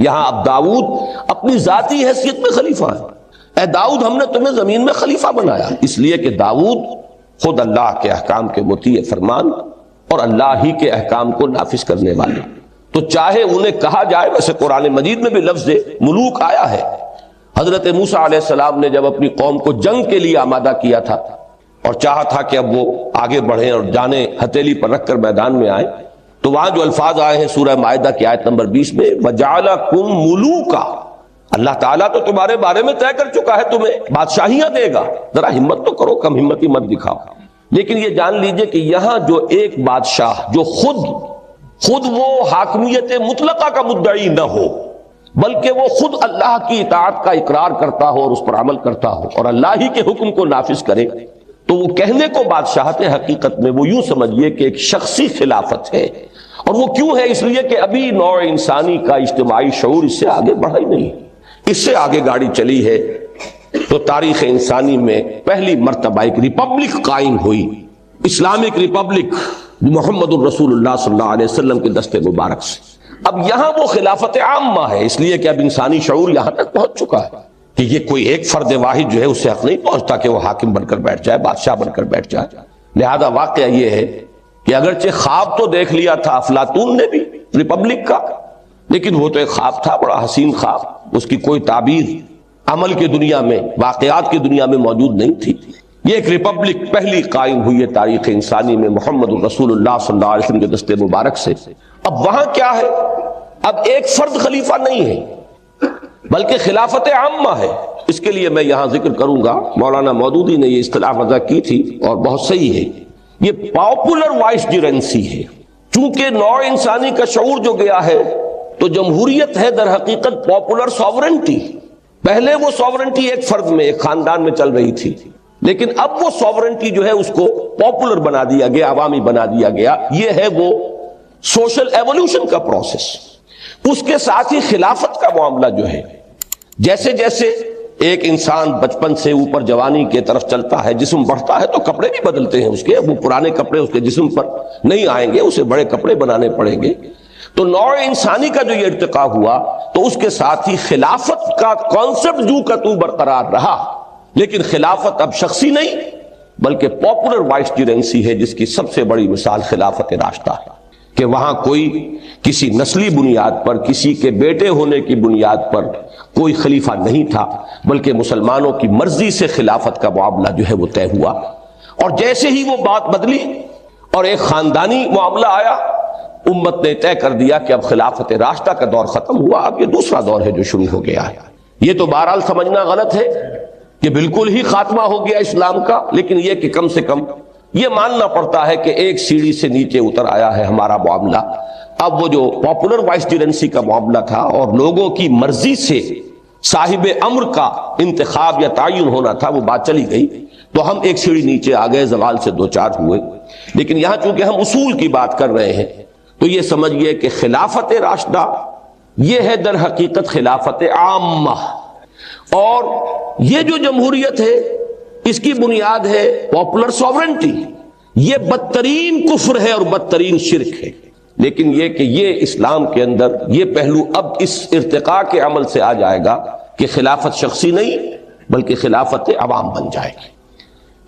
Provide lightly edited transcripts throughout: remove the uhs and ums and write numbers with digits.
یہاں اب داؤد اپنی ذاتی حیثیت میں خلیفہ ہے. اے داؤد ہم نے تمہیں زمین میں خلیفہ بنایا، اس لیے کہ داؤد خود اللہ کے احکام کے مطیع فرمان اور اللہ ہی کے احکام کو نافذ کرنے والے. تو چاہے انہیں کہا جائے، ویسے قرآن مجید میں بھی لفظ ملوک آیا ہے. حضرت موسیٰ علیہ السلام نے جب اپنی قوم کو جنگ کے لیے آمادہ کیا تھا اور چاہا تھا کہ اب وہ آگے بڑھیں اور جانیں ہتھیلی پر رکھ کر میدان میں آئیں، تو وہاں جو الفاظ آئے ہیں سورہ مائدہ کی آیت نمبر 20 میں وَجَعَلَكُمْ مُلُوكًا، اللہ تعالیٰ تو تمہارے بارے میں طے کر چکا ہے تمہیں بادشاہیاں دے گا، ذرا ہمت تو کرو، کم ہمتی مت دکھاؤ. لیکن یہ جان لیجئے کہ یہاں جو ایک بادشاہ جو خود وہ حاکمیت مطلقہ کا مدعی نہ ہو، بلکہ وہ خود اللہ کی اطاعت کا اقرار کرتا ہو اور اس پر عمل کرتا ہو اور اللہ ہی کے حکم کو نافذ کرے، تو وہ کہنے کو بادشاہت حقیقت میں وہ یوں سمجھیے کہ ایک شخصی خلافت ہے. اور وہ کیوں ہے؟ اس لیے کہ ابھی نوع انسانی کا اجتماعی شعور اس سے آگے بڑھا ہی نہیں. اس سے آگے گاڑی چلی ہے تو تاریخ انسانی میں پہلی مرتبہ ایک ریپبلک قائم ہوئی، اسلامک ریپبلک محمد الرسول اللہ صلی اللہ علیہ وسلم کے دست مبارک سے. اب یہاں وہ خلافت عامہ ہے، اس لیے کہ اب انسانی شعور یہاں تک پہنچ چکا ہے کہ یہ کوئی ایک فرد واحد جو ہے اسے حق نہیں پہنچتا کہ وہ حاکم بن کر بیٹھ جائے، بادشاہ بن کر بیٹھ جائے. لہذا واقعہ یہ ہے کہ اگرچہ خواب تو دیکھ لیا تھا افلاطون نے بھی ریپبلک کا، لیکن وہ تو ایک خواب تھا، بڑا حسین خواب، اس کی کوئی تعبیر عمل کی دنیا میں، واقعات کی دنیا میں موجود نہیں تھی. یہ ایک ریپبلک پہلی قائم ہوئی ہے تاریخ انسانی میں محمد الرسول اللہ صلی اللہ علیہ وسلم کے دست مبارک سے. اب وہاں کیا ہے؟ اب ایک فرد خلیفہ نہیں ہے بلکہ خلافت عامہ ہے. اس کے لیے میں یہاں ذکر کروں گا، مولانا مودودی نے یہ اصطلاح وضع کی تھی اور بہت صحیح ہے، یہ پاپولر وائسجرنسی ہے. چونکہ نوع انسانی کا شعور جو گیا ہے تو جمہوریت ہے در حقیقت پاپولر سوورنٹی. پہلے وہ سوورنٹی ایک فرد میں، ایک خاندان میں چل رہی تھی، لیکن اب وہ سوورنٹی جو ہے اس کو پاپولر بنا دیا گیا، عوامی بنا دیا گیا. یہ ہے وہ سوشل ایوولوشن کا پروسیس. اس کے ساتھ ہی خلافت کا معاملہ جو ہے، جیسے جیسے ایک انسان بچپن سے اوپر جوانی کے طرف چلتا ہے، جسم بڑھتا ہے تو کپڑے بھی بدلتے ہیں اس کے، وہ پرانے کپڑے اس کے جسم پر نہیں آئیں گے، اسے بڑے کپڑے بنانے پڑیں گے. تو نوع انسانی کا جو یہ ارتقا ہوا تو اس کے ساتھ ہی خلافت کا کانسیپٹ جو کا تو برقرار رہا. لیکن خلافت اب شخصی نہیں بلکہ پاپولر وائسجرنسی ہے، جس کی سب سے بڑی مثال خلافت راشدہ ہے کہ وہاں کوئی کسی نسلی بنیاد پر، کسی کے بیٹے ہونے کی بنیاد پر کوئی خلیفہ نہیں تھا، بلکہ مسلمانوں کی مرضی سے خلافت کا معاملہ جو ہے وہ طے ہوا. اور جیسے ہی وہ بات بدلی اور ایک خاندانی معاملہ آیا، امت نے طے کر دیا کہ اب خلافت راشدہ کا دور ختم ہوا، اب یہ دوسرا دور ہے جو شروع ہو گیا ہے. یہ تو بہرحال سمجھنا غلط ہے کہ بالکل ہی خاتمہ ہو گیا اسلام کا، لیکن یہ کہ کم سے کم یہ ماننا پڑتا ہے کہ ایک سیڑھی سے نیچے اتر آیا ہے ہمارا معاملہ. اب وہ جو پاپولر وائسجرنسی کا معاملہ تھا اور لوگوں کی مرضی سے صاحب امر کا انتخاب یا تعین ہونا تھا، وہ بات چلی گئی تو ہم ایک سیڑھی نیچے آ گئے، زوال سے دوچار ہوئے. لیکن یہاں چونکہ ہم اصول کی بات کر رہے ہیں تو یہ سمجھئے کہ خلافت راشدہ یہ ہے در حقیقت خلافت عامہ. اور یہ جو جمہوریت ہے اس کی بنیاد ہے پاپولر سوورنٹی. یہ بدترین کفر ہے اور بدترین شرک ہے. لیکن یہ کہ یہ اسلام کے اندر یہ پہلو اب اس ارتقاء کے عمل سے آ جائے گا کہ خلافت شخصی نہیں بلکہ خلافت عوام بن جائے گی.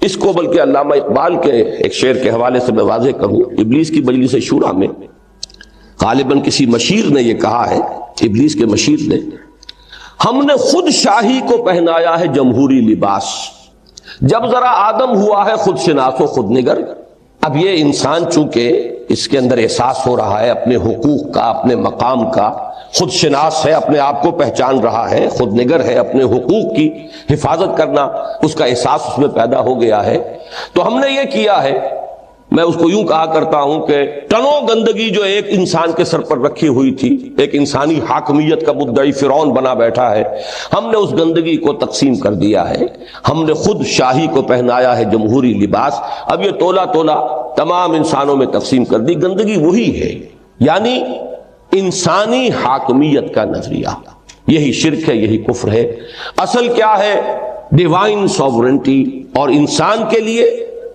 اس کو بلکہ علامہ اقبال کے ایک شعر کے حوالے سے میں واضح کروں. ابلیس کی مجلس شورا میں غالباً کسی مشیر نے یہ کہا ہے، ابلیس کے مشیر نے، ہم نے خود شاہی کو پہنایا ہے جمہوری لباس، جب ذرا آدم ہوا ہے خود شناس و خود نگر. اب یہ انسان چونکہ اس کے اندر احساس ہو رہا ہے اپنے حقوق کا، اپنے مقام کا، خود شناس ہے، اپنے آپ کو پہچان رہا ہے، خود نگر ہے، اپنے حقوق کی حفاظت کرنا اس کا احساس اس میں پیدا ہو گیا ہے. تو ہم نے یہ کیا ہے، میں اس کو یوں کہا کرتا ہوں کہ ٹنوں گندگی جو ایک انسان کے سر پر رکھی ہوئی تھی، ایک انسانی حاکمیت کا مدعی فرعون بنا بیٹھا ہے، ہم نے اس گندگی کو تقسیم کر دیا ہے. ہم نے خود شاہی کو پہنایا ہے جمہوری لباس. اب یہ تولا تولا تمام انسانوں میں تقسیم کر دی. گندگی وہی ہے، یعنی انسانی حاکمیت کا نظریہ. یہی شرک ہے، یہی کفر ہے. اصل کیا ہے؟ ڈیوائن سوورنٹی اور انسان کے لیے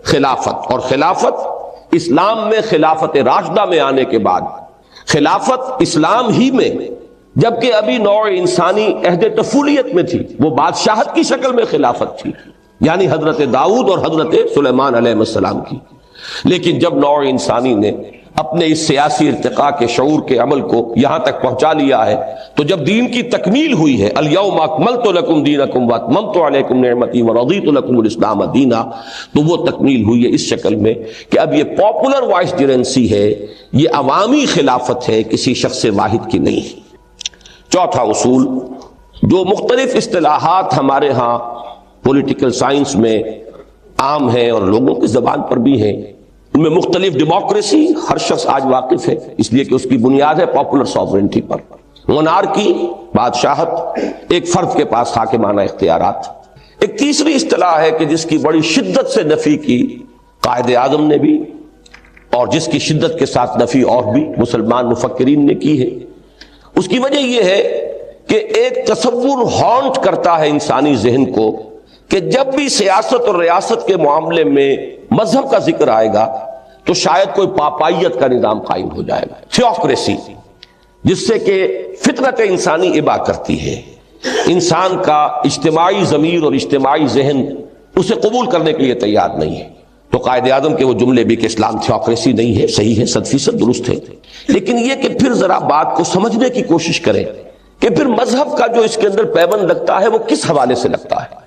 خلافت. اور خلافت اسلام میں خلافت راشدہ میں آنے کے بعد، خلافت اسلام ہی میں جبکہ ابھی نوع انسانی عہد طفولیت میں تھی، وہ بادشاہت کی شکل میں خلافت تھی، یعنی حضرت داؤد اور حضرت سلیمان علیہ السلام کی۔ لیکن جب نوع انسانی نے اپنے اس سیاسی ارتقاء کے شعور کے عمل کو یہاں تک پہنچا لیا ہے، تو جب دین کی تکمیل ہوئی ہے، الیوم اکملت لکم دینکم واتممت علیکم نعمتی ورضیت لکم الاسلام دینا، تو وہ تکمیل ہوئی ہے اس شکل میں کہ اب یہ پاپولر وائسجرنسی ہے، یہ عوامی خلافت ہے، کسی شخص واحد کی نہیں۔ چوتھا اصول، جو مختلف اصطلاحات ہمارے ہاں پولیٹیکل سائنس میں عام ہیں اور لوگوں کی زبان پر بھی ہیں، ان میں مختلف، ڈیموکریسی ہر شخص آج واقف ہے، اس لیے کہ اس کی بنیاد ہے پاپولر سوورنٹی پر، مونارکی بادشاہت، ایک فرد کے پاس حاکمانہ اختیارات۔ ایک تیسری اصطلاح ہے کہ جس کی بڑی شدت سے نفی کی قائد اعظم نے بھی، اور جس کی شدت کے ساتھ نفی اور بھی مسلمان مفکرین نے کی ہے۔ اس کی وجہ یہ ہے کہ ایک تصور ہانٹ کرتا ہے انسانی ذہن کو کہ جب بھی سیاست اور ریاست کے معاملے میں مذہب کا ذکر آئے گا تو شاید کوئی پاپائیت کا نظام قائم ہو جائے گا، تھیوکریسی، جس سے کہ فطرت انسانی ابا کرتی ہے، انسان کا اجتماعی ضمیر اور اجتماعی ذہن اسے قبول کرنے کے لیے تیار نہیں ہے۔ تو قائد اعظم کے وہ جملے بھی کہ اسلام تھیوکریسی نہیں ہے، صحیح ہے، 100% درست ہے، لیکن یہ کہ پھر ذرا بات کو سمجھنے کی کوشش کریں کہ پھر مذہب کا جو اس کے اندر پیوند لگتا ہے وہ کس حوالے سے لگتا ہے۔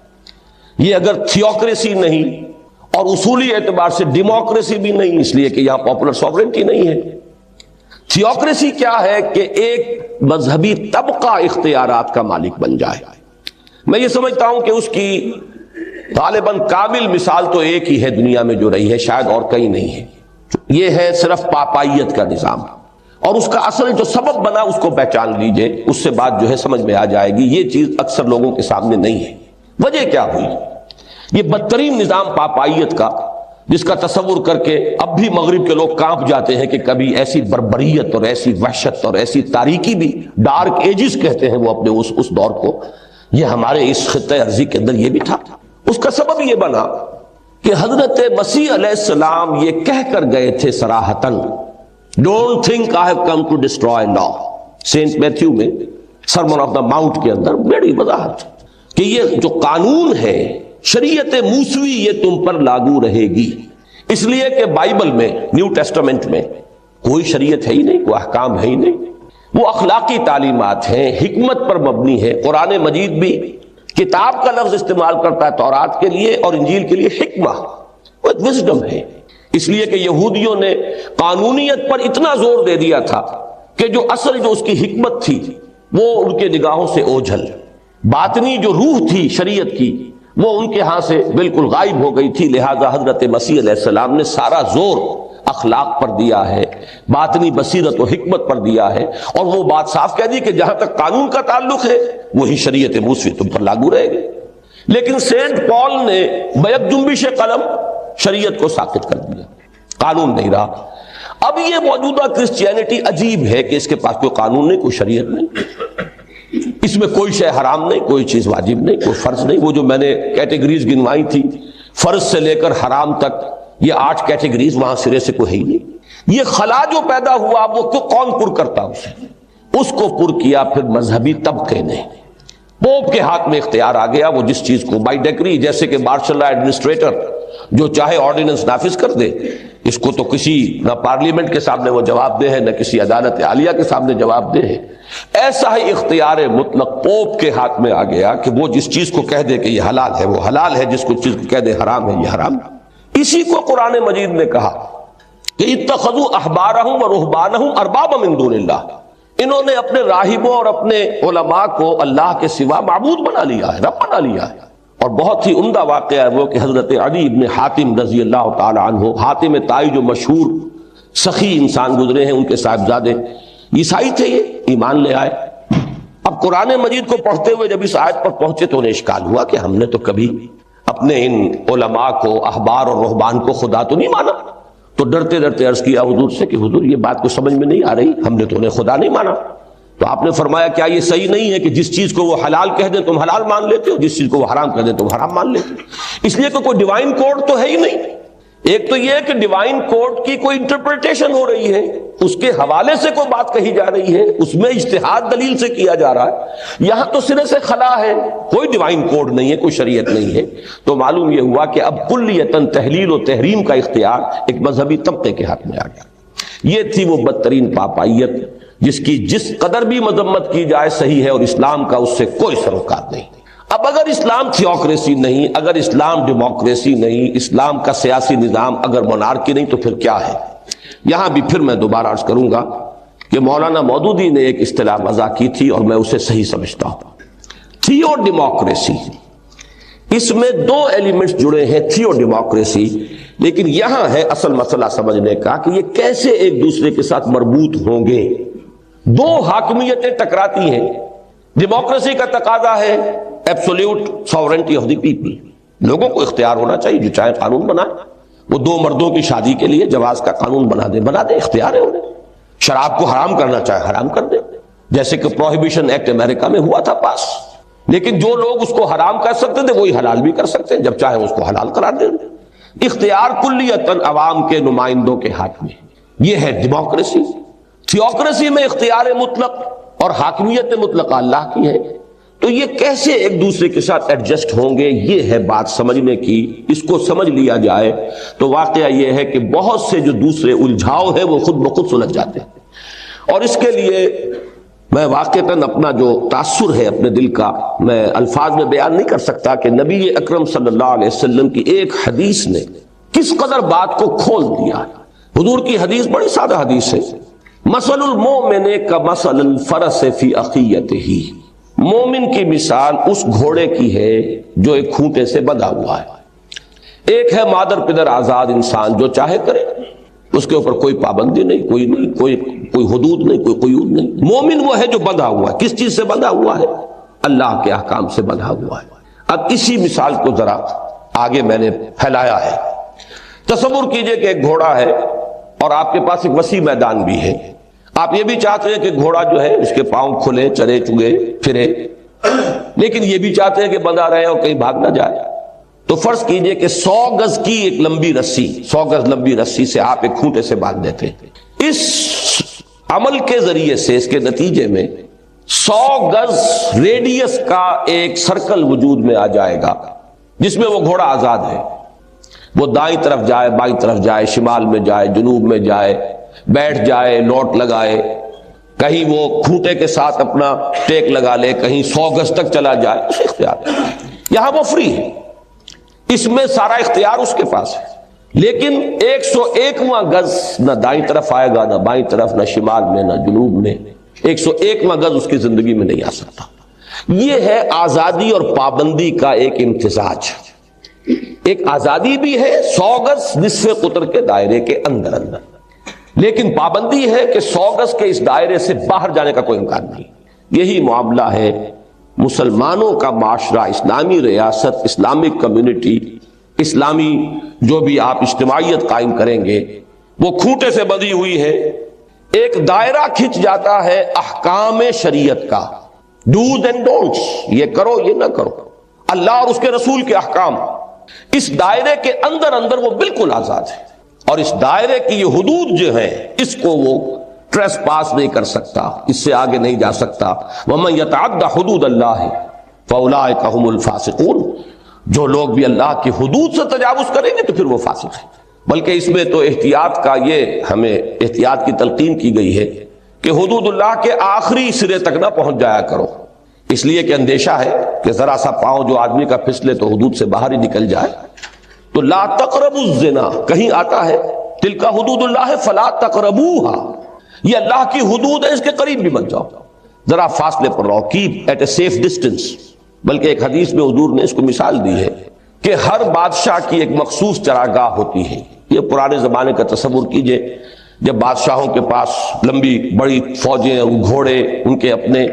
یہ اگر تھیوکریسی نہیں اور اصولی اعتبار سے ڈیموکریسی بھی نہیں، اس لیے کہ یہاں پاپولر سوورنٹی نہیں ہے۔ تھیوکریسی کیا ہے کہ ایک مذہبی طبقہ اختیارات کا مالک بن جائے۔ میں یہ سمجھتا ہوں کہ اس کی غالباً کامل مثال تو ایک ہی ہے دنیا میں جو رہی ہے، شاید اور کہیں نہیں ہے، یہ ہے صرف پاپائیت کا نظام، اور اس کا اصل جو سبب بنا اس کو پہچان لیجئے، اس سے بات جو ہے سمجھ میں آ جائے گی۔ یہ چیز اکثر لوگوں کے سامنے نہیں ہے۔ وجہ کیا ہوئی؟ یہ بدترین نظام پاپائیت کا، جس کا تصور کر کے اب بھی مغرب کے لوگ کانپ جاتے ہیں کہ کبھی ایسی بربریت اور ایسی وحشت اور ایسی تاریکی بھی، ڈارک ایجز کہتے ہیں وہ اپنے اس دور کو، یہ ہمارے اس خطہ ارضی کے اندر یہ بھی تھا۔ اس کا سبب یہ بنا کہ حضرت مسیح علیہ السلام یہ کہہ کر گئے تھے صراحتاً، don't think I have come to destroy law, saint Matthew میں سرمن آف دا ماؤنٹ کے اندر بڑی وضاحت کہ یہ جو قانون ہے، شریعت موسوی، یہ تم پر لاگو رہے گی، اس لیے کہ بائبل میں، نیو ٹیسٹامنٹ میں کوئی شریعت ہے ہی نہیں، کوئی احکام ہے ہی نہیں، وہ اخلاقی تعلیمات ہیں، حکمت پر مبنی ہے۔ قرآن مجید بھی کتاب کا لفظ استعمال کرتا ہے تورات کے لیے اور انجیل کے لیے حکمہ، وہ وزڈم ہے۔ اس لیے کہ یہودیوں نے قانونیت پر اتنا زور دے دیا تھا کہ جو اصل جو اس کی حکمت تھی وہ ان کے نگاہوں سے اوجھل، باطنی جو روح تھی شریعت کی وہ ان کے ہاں سے بالکل غائب ہو گئی تھی۔ لہذا حضرت مسیح علیہ السلام نے سارا زور اخلاق پر دیا ہے، باطنی بصیرت و حکمت پر دیا ہے، اور وہ بات صاف کہہ دی کہ جہاں تک قانون کا تعلق ہے وہی شریعت موسوی تم پر لاگو رہے گی۔ لیکن سینٹ پال نے بیک جنبش قلم شریعت کو ساقط کر دیا، قانون نہیں رہا۔ اب یہ موجودہ کرسچینٹی عجیب ہے کہ اس کے پاس کوئی قانون نہیں، کوئی شریعت نہیں، اس میں کوئی شے حرام نہیں، کوئی چیز واجب نہیں، کوئی فرض نہیں۔ وہ جو میں نے کیٹیگریز گنوائی تھی، فرض سے لے کر حرام تک، یہ 8 کیٹیگریز وہاں سرے سے کوئی ہے ہی نہیں۔ یہ خلا جو پیدا ہوا وہ کون پر کرتا اسے؟ اس کو پر کیا پھر مذہبی طبقے نے۔ پوپ کے ہاتھ میں اختیار آ گیا، وہ جس چیز کو بائی ڈیکری، جیسے کہ مارشل لا ایڈمنسٹریٹر جو چاہے آرڈیننس نافذ کر دے، اس کو تو کسی نہ پارلیمنٹ کے سامنے وہ جواب دہ ہے، نہ کسی عدالت عالیہ کے سامنے جواب دہ ہے۔ ایسا ہی اختیار مطلق پوپ کے ہاتھ میں آ گیا کہ وہ جس چیز کو کہہ دے کہ یہ حلال ہے وہ حلال ہے، جس کو چیز کو کہہ دے حرام ہے یہ حرام ہے۔ اسی کو قرآن مجید نے کہا کہ اتخذوا احبارہم ورہبانہم اربابا من دون اللہ، انہوں نے اپنے راہبوں اور اپنے علماء کو اللہ کے سوا معبود بنا لیا ہے، رب بنا لیا ہے۔ اور بہت ہی عمدہ واقعہ ہے وہ کہ حضرت علی ابن حاتم رضی اللہ تعالی عنہ، حاتم طائی جو مشہور سخی انسان گزرے ہیں، ان کے صاحبزادے عیسائی تھے، یہ ایمان لے آئے۔ اب قرآن مجید کو پڑھتے ہوئے جب اس آیت پر پہنچے تو انہیں اشکال ہوا کہ ہم نے تو کبھی اپنے ان علماء کو، احبار اور رہبان کو خدا تو نہیں مانا۔ تو ڈرتے ڈرتے عرض کیا حضور سے کہ حضور یہ بات کو سمجھ میں نہیں آ رہی، ہم نے تو انہیں خدا نہیں مانا۔ تو آپ نے فرمایا کیا یہ صحیح نہیں ہے کہ جس چیز کو وہ حلال کہہ دیں تم حلال مان لیتے ہو، جس چیز کو وہ حرام کہہ دیں تم حرام مان لیتے ہو؟ اس لیے کہ کوئی ڈیوائن کوڈ تو ہے ہی نہیں۔ ایک تو یہ ہے کہ ڈیوائن کوڈ کی کوئی انٹرپریٹیشن ہو رہی ہے، اس کے حوالے سے کوئی بات کہی جا رہی ہے، اس میں اجتہاد دلیل سے کیا جا رہا ہے، یہاں تو سرے سے خلا ہے، کوئی ڈیوائن کوڈ نہیں ہے، کوئی شریعت نہیں ہے، تو معلوم یہ ہوا کہ اب کلیتاً تحلیل و تحریم کا اختیار ایک مذہبی طبقے کے ہاتھ میں آ گیا۔ یہ تھی وہ بدترین پاپائیت جس کی جس قدر بھی مذمت کی جائے صحیح ہے، اور اسلام کا اس سے کوئی سروکار نہیں۔ اب اگر اسلام تھیوکریسی نہیں، اگر اسلام ڈیموکریسی نہیں، اسلام کا سیاسی نظام اگر مونارکی نہیں، تو پھر کیا ہے؟ یہاں بھی پھر میں دوبارہ عرض کروں گا کہ مولانا مودودی نے ایک اصطلاح وضع کی تھی اور میں اسے صحیح سمجھتا ہوں، تھیو ڈیموکریسی۔ اس میں دو ایلیمنٹس جڑے ہیں، تھیو ڈیموکریسی، لیکن یہاں ہے اصل مسئلہ سمجھنے کا کہ یہ کیسے ایک دوسرے کے ساتھ مربوط ہوں گے۔ دو حاکمیتیں ٹکراتی ہیں۔ ڈیموکریسی کا تقاضا ہے absolute sovereignty of the people, لوگوں کو اختیار ہونا چاہیے، جو چاہے قانون بنائے، وہ دو مردوں کی شادی کے لیے جواز کا قانون بنا دے، اختیار ہے انہیں۔ شراب کو حرام کرنا چاہے حرام کر دے، جیسے کہ پروہیبیشن ایکٹ امریکہ میں ہوا تھا پاس، لیکن جو لوگ اس کو حرام کر سکتے تھے وہی حلال بھی کر سکتے ہیں، جب چاہے اس کو حلال قرار دیں۔ اختیار کلیتاً عوام کے نمائندوں کے ہاتھ میں، یہ ہے ڈیموکریسی۔ تھیوکریسی میں اختیار مطلق اور حاکمیت مطلقہ اللہ کی ہے، تو یہ کیسے ایک دوسرے کے ساتھ ایڈجسٹ ہوں گے، یہ ہے بات سمجھنے کی۔ اس کو سمجھ لیا جائے تو واقعہ یہ ہے کہ بہت سے جو دوسرے الجھاؤ ہیں وہ خود بخود سلجھ جاتے ہیں، اور اس کے لیے میں واقعتاً اپنا جو تاثر ہے اپنے دل کا میں الفاظ میں بیان نہیں کر سکتا کہ نبی اکرم صلی اللہ علیہ وسلم کی ایک حدیث نے کس قدر بات کو کھول دیا۔ حضور کی حدیث بڑی سادہ حدیث ہے، مثل المؤمن کمثل الفرس فی اخیتہ، مومن کی مثال اس گھوڑے کی ہے جو ایک کھوٹے سے بندھا ہوا ہے۔ ایک ہے مادر پدر آزاد انسان، جو چاہے کرے، اس کے اوپر کوئی پابندی نہیں، کوئی حدود نہیں، کوئی قیود نہیں۔ مومن وہ ہے جو بندھا ہوا ہے، کس چیز سے بندھا ہوا ہے؟ اللہ کے احکام سے بندھا ہوا ہے۔ اب اسی مثال کو ذرا آگے میں نے پھیلایا ہے۔ تصور کیجئے کہ ایک گھوڑا ہے اور آپ کے پاس ایک وسیع میدان بھی ہے، آپ یہ بھی چاہتے ہیں کہ گھوڑا جو ہے اس کے پاؤں کھلے، چلے چگے پھرے، لیکن یہ بھی چاہتے ہیں کہ بندھا رہے اور کہیں بھاگ نہ جائے۔ تو فرض کیجئے کہ 100 گز کی ایک لمبی رسی، 100 گز لمبی رسی سے آپ ایک کھوٹے سے باندھ دیتے ہیں۔ اس عمل کے ذریعے سے، اس کے نتیجے میں 100 گز ریڈیس کا ایک سرکل وجود میں آ جائے گا جس میں وہ گھوڑا آزاد ہے، وہ دائیں طرف جائے، بائیں طرف جائے، شمال میں جائے، جنوب میں جائے، بیٹھ جائے، لوٹ لگائے، کہیں وہ کھوٹے کے ساتھ اپنا ٹیک لگا لے، کہیں 100 گز تک چلا جائے، اسے اختیار ہے۔ یہاں وہ فری ہے، اس میں سارا اختیار اس کے پاس ہے، لیکن 101واں گز نہ دائیں طرف آئے گا، نہ بائیں طرف، نہ شمال میں، نہ جنوب میں، 101واں گز اس کی زندگی میں نہیں آ سکتا۔ یہ ہے آزادی اور پابندی کا ایک امتزاج۔ ایک آزادی بھی ہے 100 گز نصف قطر کے دائرے کے اندر، لیکن پابندی ہے کہ 100 گز کے اس دائرے سے باہر جانے کا کوئی امکان نہیں۔ یہی معاملہ ہے مسلمانوں کا معاشرہ، اسلامی ریاست، اسلامک کمیونٹی، اسلامی جو بھی آپ اجتماعیت قائم کریں گے، وہ کھوٹے سے بندھی ہوئی ہے۔ ایک دائرہ کھنچ جاتا ہے احکام شریعت کا، ڈوز اینڈ ڈونٹس، یہ کرو یہ نہ کرو، اللہ اور اس کے رسول کے احکام۔ اس دائرے کے اندر وہ بالکل آزاد ہے، اور اس دائرے کی یہ حدود جو ہیں اس کو وہ ٹریس پاس نہیں کر سکتا، اس سے آگے نہیں جا سکتا۔ وَمَن يَتَعَدَّ حُدُودَ اللَّهِ فَأُولَٰئِكَ هُمُ الْفَاسِقُونَ، جو لوگ بھی اللہ کی حدود سے تجاوز کریں گے تو پھر وہ فاسق ہیں۔ بلکہ اس میں تو احتیاط کا یہ ہمیں احتیاط کی تلقین کی گئی ہے کہ حدود اللہ کے آخری سرے تک نہ پہنچ جایا کرو، اس لیے کہ اندیشہ ہے کہ ذرا سا پاؤں جو آدمی کا پھسلے تو حدود سے باہر ہی نکل جائے۔ تو لا تقربوا الزنا، کہیں آتا ہے تلک حدود اللہ فلا تقربوها، یہ اللہ کی حدود ہے، اس کے قریب بھی مت جاؤ، ذرا فاصلے پر رہو، keep at a safe distance. بلکہ ایک حدیث میں حضور نے اس کو مثال دی ہے کہ ہر بادشاہ کی ایک مخصوص چراگاہ ہوتی ہے۔ یہ پرانے زمانے کا تصور کیجئے، جب بادشاہوں کے پاس لمبی بڑی فوجیں، گھوڑے ان کے اپنے،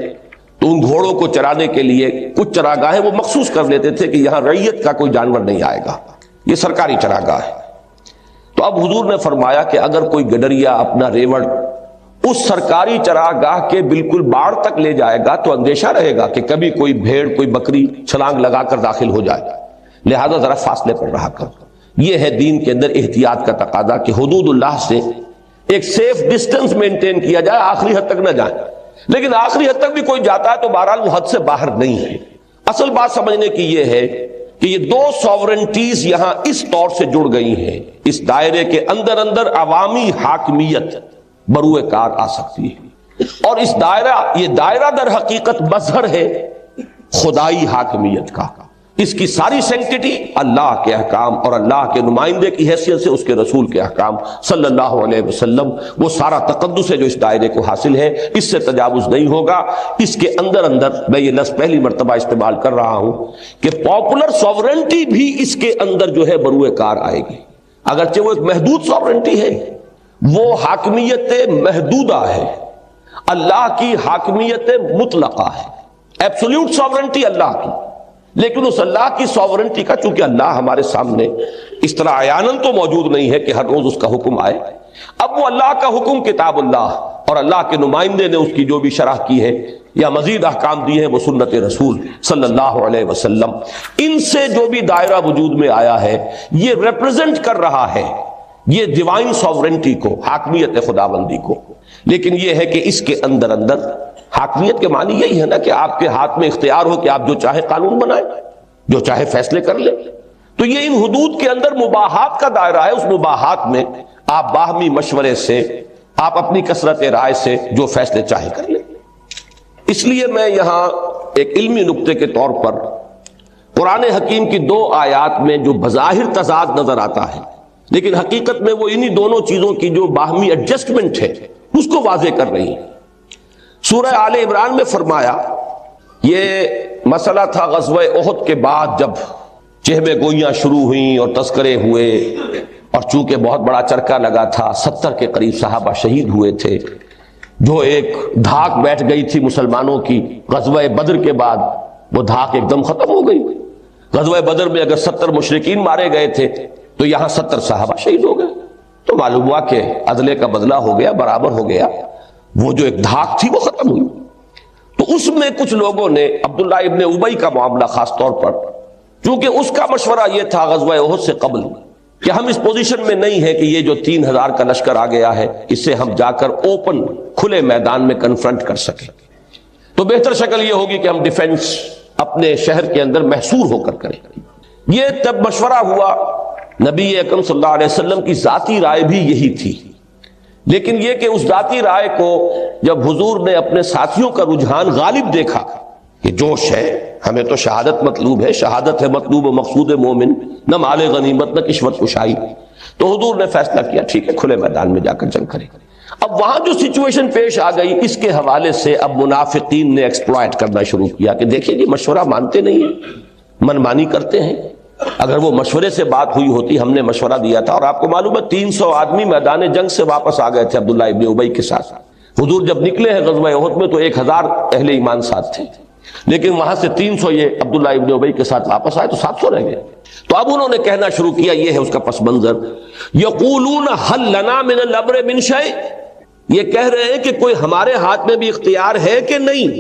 تو ان گھوڑوں کو چرانے کے لیے کچھ چراگاہیں وہ مخصوص کر لیتے تھے کہ یہاں رعیت کا کوئی جانور نہیں آئے گا، یہ سرکاری چراگاہ ہے۔ تو اب حضور نے فرمایا کہ اگر کوئی گڈریا اپنا ریوڑ اس سرکاری چراگاہ کے بالکل باڑ تک لے جائے گا تو اندیشہ رہے گا کہ کبھی کوئی بھیڑ، کوئی بکری چھلانگ لگا کر داخل ہو جائے، لہذا ذرا فاصلے پر رہا کر۔ یہ ہے دین کے اندر احتیاط کا تقاضا کہ حدود اللہ سے ایک سیف ڈسٹنس مینٹین کیا جائے، آخری حد تک نہ جائیں، لیکن آخری حد تک بھی کوئی جاتا ہے تو بہرحال وہ حد سے باہر نہیں ہے۔ اصل بات سمجھنے کی یہ ہے کہ یہ دو ساورنٹیز یہاں اس طور سے جڑ گئی ہیں، اس دائرے کے اندر اندر عوامی حاکمیت بروئے کار آ سکتی ہے، اور اس یہ دائرہ در حقیقت مظہر ہے خدائی حاکمیت کا۔ اس کی ساری سینکٹیٹی اللہ کے احکام اور اللہ کے نمائندے کی حیثیت سے اس کے رسول کے احکام صلی اللہ علیہ وسلم، وہ سارا تقدس ہے جو اس دائرے کو حاصل ہے، اس سے تجاوز نہیں ہوگا۔ اس کے اندر اندر میں یہ لفظ پہلی مرتبہ استعمال کر رہا ہوں کہ پاپولر ساورنٹی بھی اس کے اندر جو ہے بروئے کار آئے گی، اگرچہ وہ ایک محدود ساورنٹی ہے، وہ حاکمیت محدودہ ہے، اللہ کی حاکمیت مطلقہ ہے، ایبسولوٹ ساورنٹی اللہ کی، لیکن اس اللہ کی ساورنٹی کا چونکہ اللہ ہمارے سامنے اس طرح عیاناً تو موجود نہیں ہے کہ ہر روز اس کا حکم آئے، اب وہ اللہ کا حکم کتاب اللہ اور اللہ کے نمائندے نے اس کی جو بھی شرح کی ہے یا مزید احکام دیے ہیں وہ سنت رسول صلی اللہ علیہ وسلم، ان سے جو بھی دائرہ وجود میں آیا ہے یہ ریپرزینٹ کر رہا ہے یہ ڈیوائن ساورنٹی کو، حاکمیت خداوندی کو، لیکن یہ ہے کہ اس کے اندر اندر حاکمیت کے معنی یہی ہے نا کہ آپ کے ہاتھ میں اختیار ہو کہ آپ جو چاہے قانون بنائیں، جو چاہے فیصلے کر لیں، تو یہ ان حدود کے اندر مباحات کا دائرہ ہے، اس مباحات میں آپ باہمی مشورے سے، آپ اپنی کثرت رائے سے جو فیصلے چاہے کر لیں۔ اس لیے میں یہاں ایک علمی نقطے کے طور پر قرآن حکیم کی دو آیات میں جو بظاہر تضاد نظر آتا ہے لیکن حقیقت میں وہ انہی دونوں چیزوں کی جو باہمی ایڈجسٹمنٹ ہے اس کو واضح کر رہی ہیں۔ سورہ آل عمران میں فرمایا، یہ مسئلہ تھا غزوہ احد کے بعد جب چہمے گوئیاں شروع ہوئیں اور تذکرے ہوئے، اور چونکہ بہت بڑا چرکا لگا تھا، 70 کے قریب صحابہ شہید ہوئے تھے، جو ایک دھاک بیٹھ گئی تھی مسلمانوں کی غزوہ بدر کے بعد، وہ دھاک ایک دم ختم ہو گئی۔ غزوہ بدر میں اگر 70 مشرکین مارے گئے تھے تو یہاں 70 صحابہ شہید ہو گئے، تو معلوم ہوا کہ عدلے کا بدلہ ہو گیا، برابر ہو گیا، وہ جو ایک دھاک تھی وہ ختم ہوئی۔ تو اس میں کچھ لوگوں نے عبداللہ ابن ابی کا معاملہ خاص طور پر، چونکہ اس کا مشورہ یہ تھا غزوہ احد سے قبل کہ ہم اس پوزیشن میں نہیں ہے کہ یہ جو 3000 کا لشکر آ گیا ہے اس سے ہم جا کر اوپن کھلے میدان میں کنفرنٹ کر سکیں، تو بہتر شکل یہ ہوگی کہ ہم ڈیفنس اپنے شہر کے اندر محصور ہو کر کریں۔ یہ تب مشورہ ہوا، نبی اکرم صلی اللہ علیہ وسلم کی ذاتی رائے بھی یہی تھی، لیکن یہ کہ اس ذاتی رائے کو جب حضور نے اپنے ساتھیوں کا رجحان غالب دیکھا کہ جوش ہے، ہمیں تو شہادت مطلوب ہے، شہادت ہے مطلوب و مقصود مومن، نہ مال غنیمت نہ کشوت کشائی، تو حضور نے فیصلہ کیا ٹھیک ہے کھلے میدان میں جا کر جنگ کریں۔ اب وہاں جو سچویشن پیش آ گئی اس کے حوالے سے اب منافقین نے ایکسپلائٹ کرنا شروع کیا کہ دیکھیں جی مشورہ مانتے نہیں ہیں، من مانی کرتے ہیں، اگر وہ مشورے سے بات ہوئی ہوتی، ہم نے مشورہ دیا تھا، اور آپ کو معلوم ہے 300 آدمی میدان جنگ سے واپس آ گئے تھے عبداللہ ابن ابی کے ساتھ، حضور جب نکلے ہیں غزوہ احد میں تو 1000 اہل ایمان ساتھ تھے، لیکن وہاں سے 300 یہ عبداللہ ابن ابی کے ساتھ واپس آئے تو 700 رہ گئے۔ تو اب انہوں نے کہنا شروع کیا، یہ ہے اس کا پس منظر، یقولون هل لنا من الامر من شیء، یہ کہہ رہے ہیں کہ کوئی ہمارے ہاتھ میں بھی اختیار ہے کہ نہیں،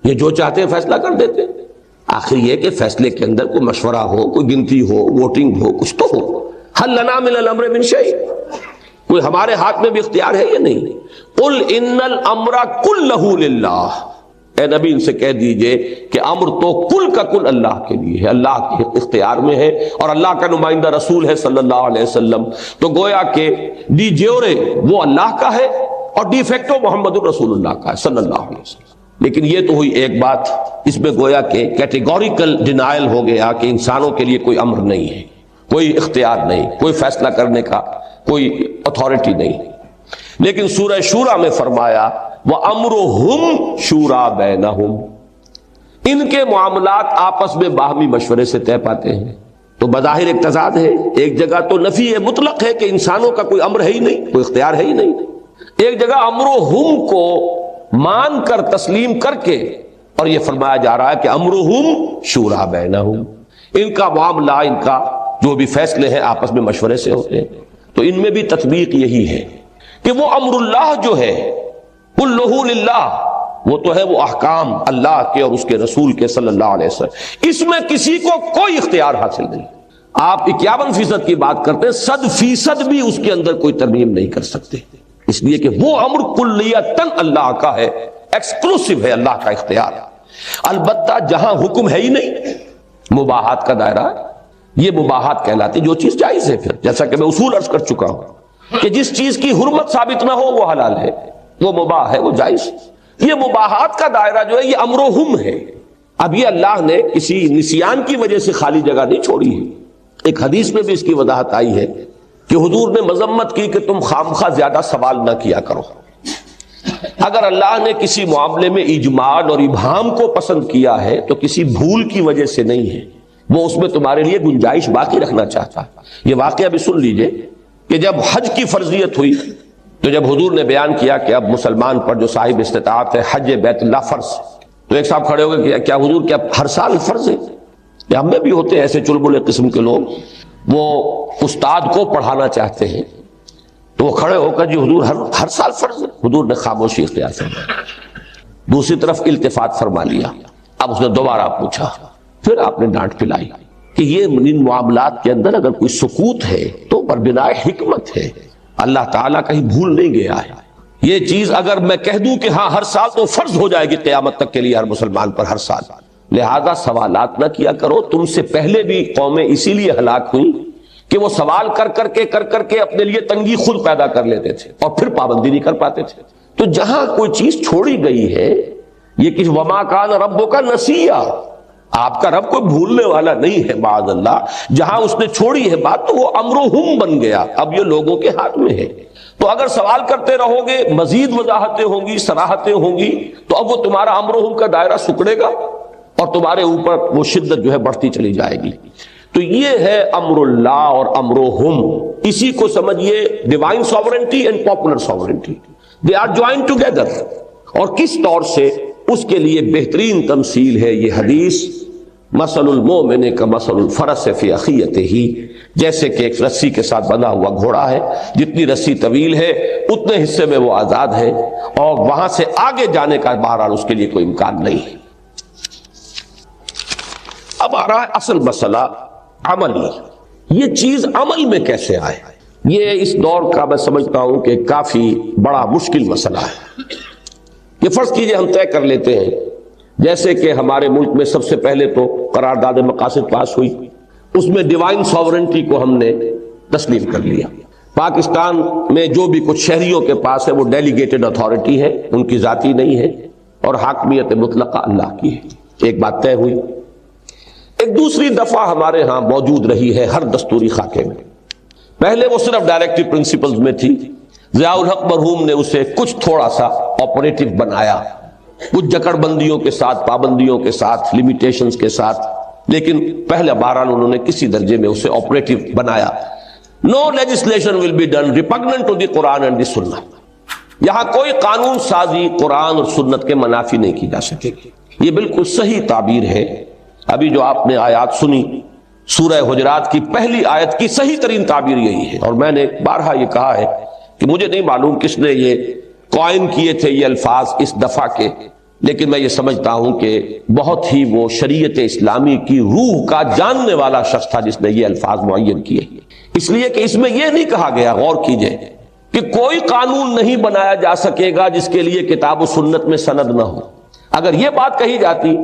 یہ جو چاہتے ہیں فیصلہ کر دیتے ہیں۔ آخر یہ کہ فیصلے کے اندر کوئی مشورہ ہو، کوئی گنتی ہو، ووٹنگ ہو، کچھ تو ہو۔ هل لنا من الامر من شیء، کوئی ہمارے ہاتھ میں بھی اختیار ہے یا نہیں۔ قل ان الامر کلہ للہ، اے نبی ان سے کہہ دیجئے کہ امر تو کل کا کل اللہ کے لیے ہے، اللہ کے اختیار میں ہے، اور اللہ کا نمائندہ رسول ہے صلی اللہ علیہ وسلم، تو گویا کہ ڈی جیورے وہ اللہ کا ہے اور ڈی فیکٹو محمد الرسول اللہ کا ہے صلی اللہ علیہ وسلم۔ لیکن یہ تو ہوئی ایک بات، اس میں گویا کہ کیٹیگوریکل ڈینائل ہو گیا کہ انسانوں کے لیے کوئی امر نہیں ہے، کوئی اختیار نہیں، کوئی فیصلہ کرنے کا کوئی اتھارٹی نہیں۔ لیکن سورہ شورى میں فرمایا وَأَمْرُهُمْ شُورَى بَيْنَهُمْ، ان کے معاملات آپس میں باہمی مشورے سے طے پاتے ہیں۔ تو بظاہر ایک تضاد ہے، ایک جگہ تو نفی مطلق ہے کہ انسانوں کا کوئی امر ہے ہی نہیں، کوئی اختیار ہے ہی نہیں، ایک جگہ امرہم کو مان کر تسلیم کر کے، اور یہ فرمایا جا رہا ہے کہ امرہم شورى بینہم، ان کا معاملہ، ان کا جو بھی فیصلے ہیں آپس میں مشورے سے ہوتے ہیں۔ تو ان میں بھی تطبیق یہی ہے کہ وہ امر اللہ جو ہے کلہ للہ، وہ تو ہے وہ احکام اللہ کے اور اس کے رسول کے صلی اللہ علیہ وسلم، اس میں کسی کو کوئی اختیار حاصل نہیں۔ آپ 51% کی بات کرتے ہیں، 100% بھی اس کے اندر کوئی ترمیم نہیں کر سکتے، اس لیے کہ وہ امر کلیتاً اللہ کا ہے، ایکسکلوسیو ہے اللہ کا اختیار۔ البتہ جہاں حکم ہے ہی نہیں، مباحات کا دائرہ ہے، یہ مباحات کہلاتی جو چیز جائز ہے۔ پھر جیسا کہ میں اصول عرض کر چکا ہوں کہ جس چیز کی حرمت ثابت نہ ہو وہ حلال ہے، وہ مباح ہے، وہ جائز۔ یہ مباحات کا دائرہ جو ہے یہ امر و ہم ہے۔ اب یہ اللہ نے کسی نسیان کی وجہ سے خالی جگہ نہیں چھوڑی ہے۔ ایک حدیث میں بھی اس کی وضاحت آئی ہے کہ حضور نے مذمت کی کہ تم خامخواہ زیادہ سوال نہ کیا کرو۔ اگر اللہ نے کسی معاملے میں اجمال اور ابہام کو پسند کیا ہے تو کسی بھول کی وجہ سے نہیں ہے، وہ اس میں تمہارے لیے گنجائش باقی رکھنا چاہتا ہے۔ یہ واقعہ بھی سن لیجئے کہ جب حج کی فرضیت ہوئی تو جب حضور نے بیان کیا کہ اب مسلمان پر جو صاحب استطاعت ہے حج بیت اللہ فرض، تو ایک صاحب کھڑے ہو گئے کہ کیا حضور کیا ہر سال فرض ہے؟ کہ ہم میں بھی ہوتے ہیں ایسے چلبلے قسم کے لوگ، وہ استاد کو پڑھانا چاہتے ہیں تو وہ کھڑے ہو کر جی حضور ہر سال فرض ہے۔ حضور نے خاموشی اختیار فرمائی، دوسری طرف التفات فرما لیا۔ اب اس نے دوبارہ پوچھا، پھر آپ نے ڈانٹ پلائی کہ یہ ان معاملات کے اندر اگر کوئی سکوت ہے تو بربنائے حکمت ہے، اللہ تعالیٰ کہیں بھول نہیں گیا ہے۔ یہ چیز اگر میں کہہ دوں کہ ہاں ہر سال تو فرض ہو جائے گی قیامت تک کے لیے ہر مسلمان پر ہر سال، لہذا سوالات نہ کیا کرو۔ تم سے پہلے بھی قومیں اسی لیے ہلاک ہوئی کہ وہ سوال کر کر کے اپنے لیے تنگی خود پیدا کر لیتے تھے اور پھر پابندی نہیں کر پاتے تھے۔ تو جہاں کوئی چیز چھوڑی گئی ہے، یہ کہ وما کان ربک نسیا، آپ کا رب کوئی بھولنے والا نہیں ہے معاذ اللہ۔ جہاں اس نے چھوڑی ہے بات تو وہ امر و ہم بن گیا، اب یہ لوگوں کے ہاتھ میں ہے۔ تو اگر سوال کرتے رہو گے، مزید وضاحتیں ہوں گی، صراحتیں ہوں گی، تو اب وہ تمہارا امر و ہم کا دائرہ سکڑے گا اور تمہارے اوپر وہ شدت جو ہے بڑھتی چلی جائے گی۔ تو یہ ہے امر اللہ اور امر و ہم، اسی کو سمجھیے divine sovereignty and popular sovereignty, they are joined together. اور کس طور سے، اس کے لیے بہترین تمثیل ہے یہ حدیث، مثل المومن کمثل الفرس فی اخیتہ، جیسے کہ ایک رسی کے ساتھ بندھا ہوا گھوڑا ہے، جتنی رسی طویل ہے اتنے حصے میں وہ آزاد ہے اور وہاں سے آگے جانے کا بہرحال اس کے لیے کوئی امکان نہیں ہے۔ اب آ رہا ہے اصل مسئلہ عملی، یہ چیز عمل میں کیسے آئے؟ یہ اس دور کا میں سمجھتا ہوں کہ کافی بڑا مشکل مسئلہ ہے۔ یہ فرض کیجئے ہم طے کر لیتے ہیں جیسے کہ ہمارے ملک میں سب سے پہلے تو قرارداد مقاصد پاس ہوئی، اس میں ڈیوائن ساورنٹی کو ہم نے تسلیم کر لیا۔ پاکستان میں جو بھی کچھ شہریوں کے پاس ہے وہ ڈیلیگیٹڈ اتھارٹی ہے، ان کی ذاتی نہیں ہے، اور حاکمیت مطلقہ اللہ کی ہے۔ ایک بات طے ہوئی۔ ایک دوسری دفعہ ہمارے ہاں موجود رہی ہے ہر دستوری خاکے میں، پہلے وہ صرف ڈائریکٹو پرنسپلز میں تھی، ضیاء الحق مرحوم نے اسے کچھ تھوڑا سا آپریٹو بنایا، کچھ جکڑ بندیوں کے ساتھ، پابندیوں کے ساتھ، لیمیٹیشنز کے ساتھ، لیکن پہلے بہرحال انہوں نے کسی درجے میں اسے آپریٹو بنایا۔ No legislation will be done repugnant to the Quran and the Sunnah۔ یہاں کوئی قانون سازی قرآن اور سنت کے منافی نہیں کی جا سکے گی۔ یہ بالکل صحیح تعبیر ہے۔ ابھی جو آپ نے آیات سنی سورہ حجرات کی پہلی آیت کی صحیح ترین تعبیر یہی ہے، اور میں نے بارہا یہ کہا ہے کہ مجھے نہیں معلوم کس نے یہ قائم کیے تھے یہ الفاظ اس دفعہ کے، لیکن میں یہ سمجھتا ہوں کہ بہت ہی وہ شریعت اسلامی کی روح کا جاننے والا شخص تھا جس نے یہ الفاظ معین کیے، اس لیے کہ اس میں یہ نہیں کہا گیا، غور کیجئے، کہ کوئی قانون نہیں بنایا جا سکے گا جس کے لیے کتاب و سنت میں سند نہ ہو۔ اگر یہ بات کہی جاتی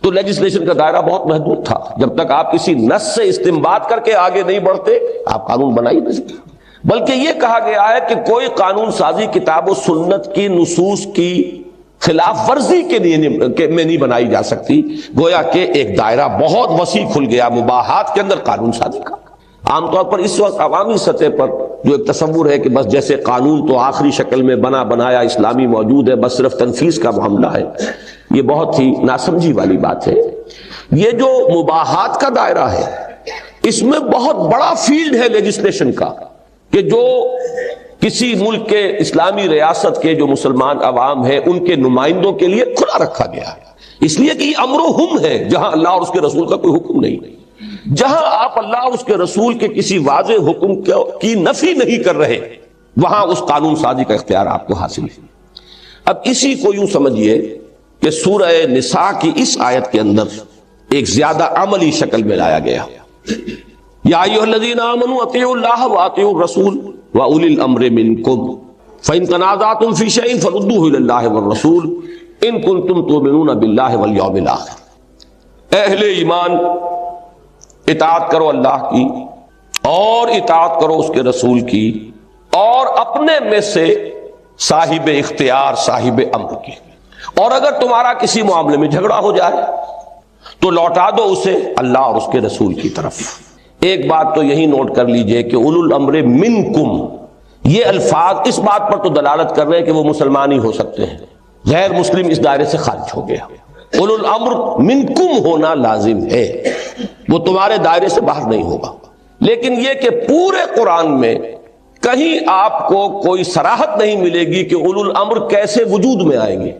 تو لیجسلیشن کا دائرہ بہت محدود تھا، جب تک آپ کسی نص سے استنباط کر کے آگے نہیں بڑھتے آپ قانون بنا ہی نہیں سکتے۔ بلکہ یہ کہا گیا ہے کہ کوئی قانون سازی کتاب و سنت کی نصوص کی خلاف ورزی کے لیے میں نہیں بنائی جا سکتی، گویا کہ ایک دائرہ بہت وسیع کھل گیا مباحات کے اندر قانون سازی کا۔ عام طور پر اس وقت عوامی سطح پر جو ایک تصور ہے کہ بس جیسے قانون تو آخری شکل میں بنا بنایا اسلامی موجود ہے، بس صرف تنفیذ کا معاملہ ہے، یہ بہت ہی ناسمجھی والی بات ہے۔ یہ جو مباحات کا دائرہ ہے اس میں بہت بڑا فیلڈ ہے لیجسلیشن کا، کہ جو کسی ملک کے اسلامی ریاست کے جو مسلمان عوام ہیں ان کے نمائندوں کے لیے کھلا رکھا گیا ہے، اس لیے کہ یہ امر و ہم ہے، جہاں اللہ اور اس کے رسول کا کوئی حکم نہیں۔ جہاں آپ اللہ اور اس کے رسول کے کسی واضح حکم کی نفی نہیں کر رہے وہاں اس قانون سازی کا اختیار آپ کو حاصل ہے۔ اب اسی کو یوں سمجھیے کہ سورہ نساء کی اس آیت کے اندر ایک زیادہ عملی شکل میں لایا گیا، یا ایھا الذین آمنوا اطیعوا اللہ واطیعوا الرسول واولی الامر منکم، فَإِن تَنَازَعْتُمْ فِي شَيْءٍ فَرُدُّوهُ إِلَى اللَّهِ وَالرَّسُولِ إِن كُنتُمْ تُؤْمِنُونَ بِاللَّهِ وَالْيَوْمِ الْآخِرِ۔ اہل ایمان اطاعت کرو اللہ کی اور اطاعت کرو اس کے رسول کی، اور اپنے میں سے صاحب اختیار صاحب امر کی، اور اگر تمہارا کسی معاملے میں جھگڑا ہو جائے تو لوٹا دو اسے اللہ اور اس کے رسول کی طرف۔ ایک بات تو یہی نوٹ کر لیجئے کہ اولو الامر منکم، یہ الفاظ اس بات پر تو دلالت کر رہے ہیں کہ وہ مسلمان ہی ہو سکتے ہیں، غیر مسلم اس دائرے سے خارج ہو گیا۔ اولو الامر منکم ہونا لازم ہے، وہ تمہارے دائرے سے باہر نہیں ہوگا۔ لیکن یہ کہ پورے قرآن میں کہیں آپ کو کوئی صراحت نہیں ملے گی کہ اولو الامر کیسے وجود میں آئیں گے،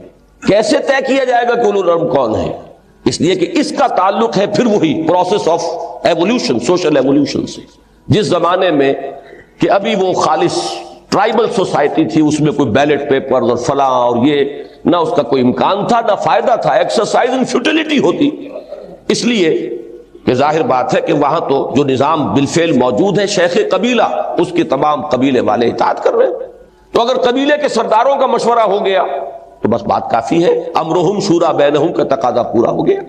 کیسے طے کیا جائے گا کہ اولو الامر کون ہے، اس لیے کہ اس کا تعلق ہے پھر وہی process of evolution, social evolution سے۔ جس زمانے میں کہ ابھی وہ خالص ٹرائبل سوسائٹی تھی، اس میں کوئی بیلٹ پیپر اور فلاں اور یہ نہ اس کا کوئی امکان تھا نہ فائدہ تھا، ایکسرسائز ان فیوٹیلٹی ہوتی، اس لیے کہ ظاہر بات ہے کہ وہاں تو جو نظام بالفعل موجود ہے، شیخ قبیلہ اس کے تمام قبیلے والے اطاعت کر رہے ہیں، تو اگر قبیلے کے سرداروں کا مشورہ ہو گیا تو بس بات کافی ہے، امرہم شورا بینہم کا تقاضا پورا ہو گیا۔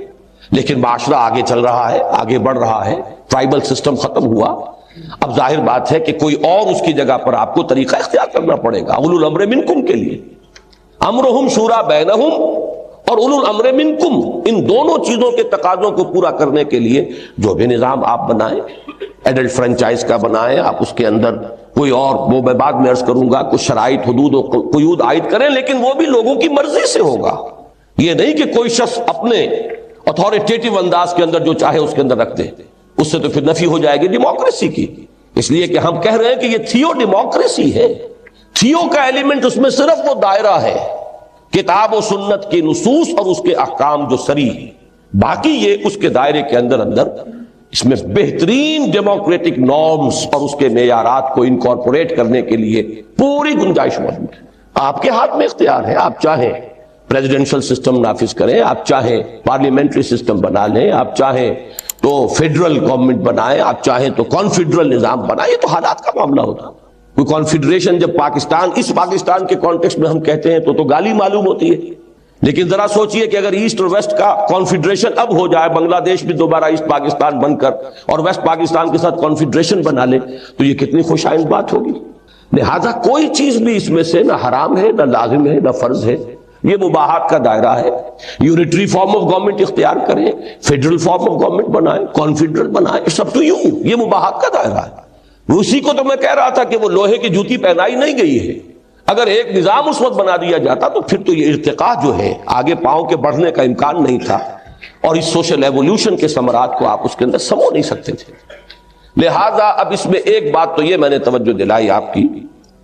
لیکن معاشرہ آگے چل رہا ہے، آگے بڑھ رہا ہے، ٹرائبل سسٹم ختم ہوا، اب ظاہر بات ہے کہ کوئی اور اس کی جگہ پر آپ کو طریقہ اختیار کرنا پڑے گا۔ اولو الامر منکم کے لیے امرہم شورا بینہم اور اولو الامر منکم، ان دونوں چیزوں کے تقاضوں کو پورا کرنے کے لیے جو بھی نظام آپ بنائیں، ایڈلٹ فرنچائز کا بنائیں، آپ اس کے اندر کوئی اور وہ میں بعد میں عرض کروں گا کچھ شرائط حدود و قیود عائد کریں، لیکن وہ بھی لوگوں کی مرضی سے ہوگا۔ یہ نہیں کہ کوئی شخص اپنے اتھارٹیٹیو انداز کے اندر جو چاہے اس کے اندر رکھ دے، اس سے تو پھر نفی ہو جائے گی ڈیموکریسی کی۔ اس لیے کہ ہم کہہ رہے ہیں کہ یہ تھیو ڈیموکریسی ہے، تھیو کا ایلیمنٹ اس میں صرف وہ دائرہ ہے کتاب و سنت کی نصوص اور اس کے احکام جو صریح، باقی یہ اس کے دائرے کے اندر اس میں بہترین ڈیموکریٹک نارمز اور اس کے معیارات کو انکارپوریٹ کرنے کے لیے پوری گنجائش موجود ہے۔ آپ کے ہاتھ میں اختیار ہے، آپ چاہیں پریزیڈنشل سسٹم نافذ کریں، آپ چاہیں پارلیمنٹری سسٹم بنا لیں، آپ چاہیں تو فیڈرل گورنمنٹ بنائیں، آپ چاہیں تو کانفیڈرل نظام بنائیں، یہ تو حالات کا معاملہ ہوتا۔ کوئی کانفیڈریشن جب پاکستان اس پاکستان کے کانٹیکسٹ میں ہم کہتے ہیں تو گالی معلوم ہوتی ہے، لیکن ذرا سوچئے کہ اگر ایسٹ اور ویسٹ کا کانفیڈریشن اب ہو جائے، بنگلہ دیش بھی دوبارہ ایسٹ پاکستان بن کر اور ویسٹ پاکستان کے ساتھ کانفیڈریشن بنا لے تو یہ کتنی خوش آئند بات ہوگی۔ لہذا کوئی چیز بھی اس میں سے نہ حرام ہے، نہ لازم ہے، نہ فرض ہے، یہ مباحات کا دائرہ ہے۔ یونٹری فارم آف گورنمنٹ اختیار کریں، فیڈرل فارم آف گورنمنٹ بنائیں، کانفیڈرل بنائیں، سب تو یوں، یہ مباحات کا دائرہ ہے۔ اسی کو تو میں کہہ رہا تھا کہ وہ لوہے کی جوتی پہنائی نہیں گئی ہے، اگر ایک نظام اس وقت بنا دیا جاتا تو پھر تو یہ ارتقاء جو ہے آگے پاؤں کے بڑھنے کا امکان نہیں تھا، اور اس سوشل ایولیوشن کے ثمرات کو آپ اس کے اندر سمو نہیں سکتے تھے۔ لہذا اب اس میں ایک بات تو یہ میں نے توجہ دلائی آپ کی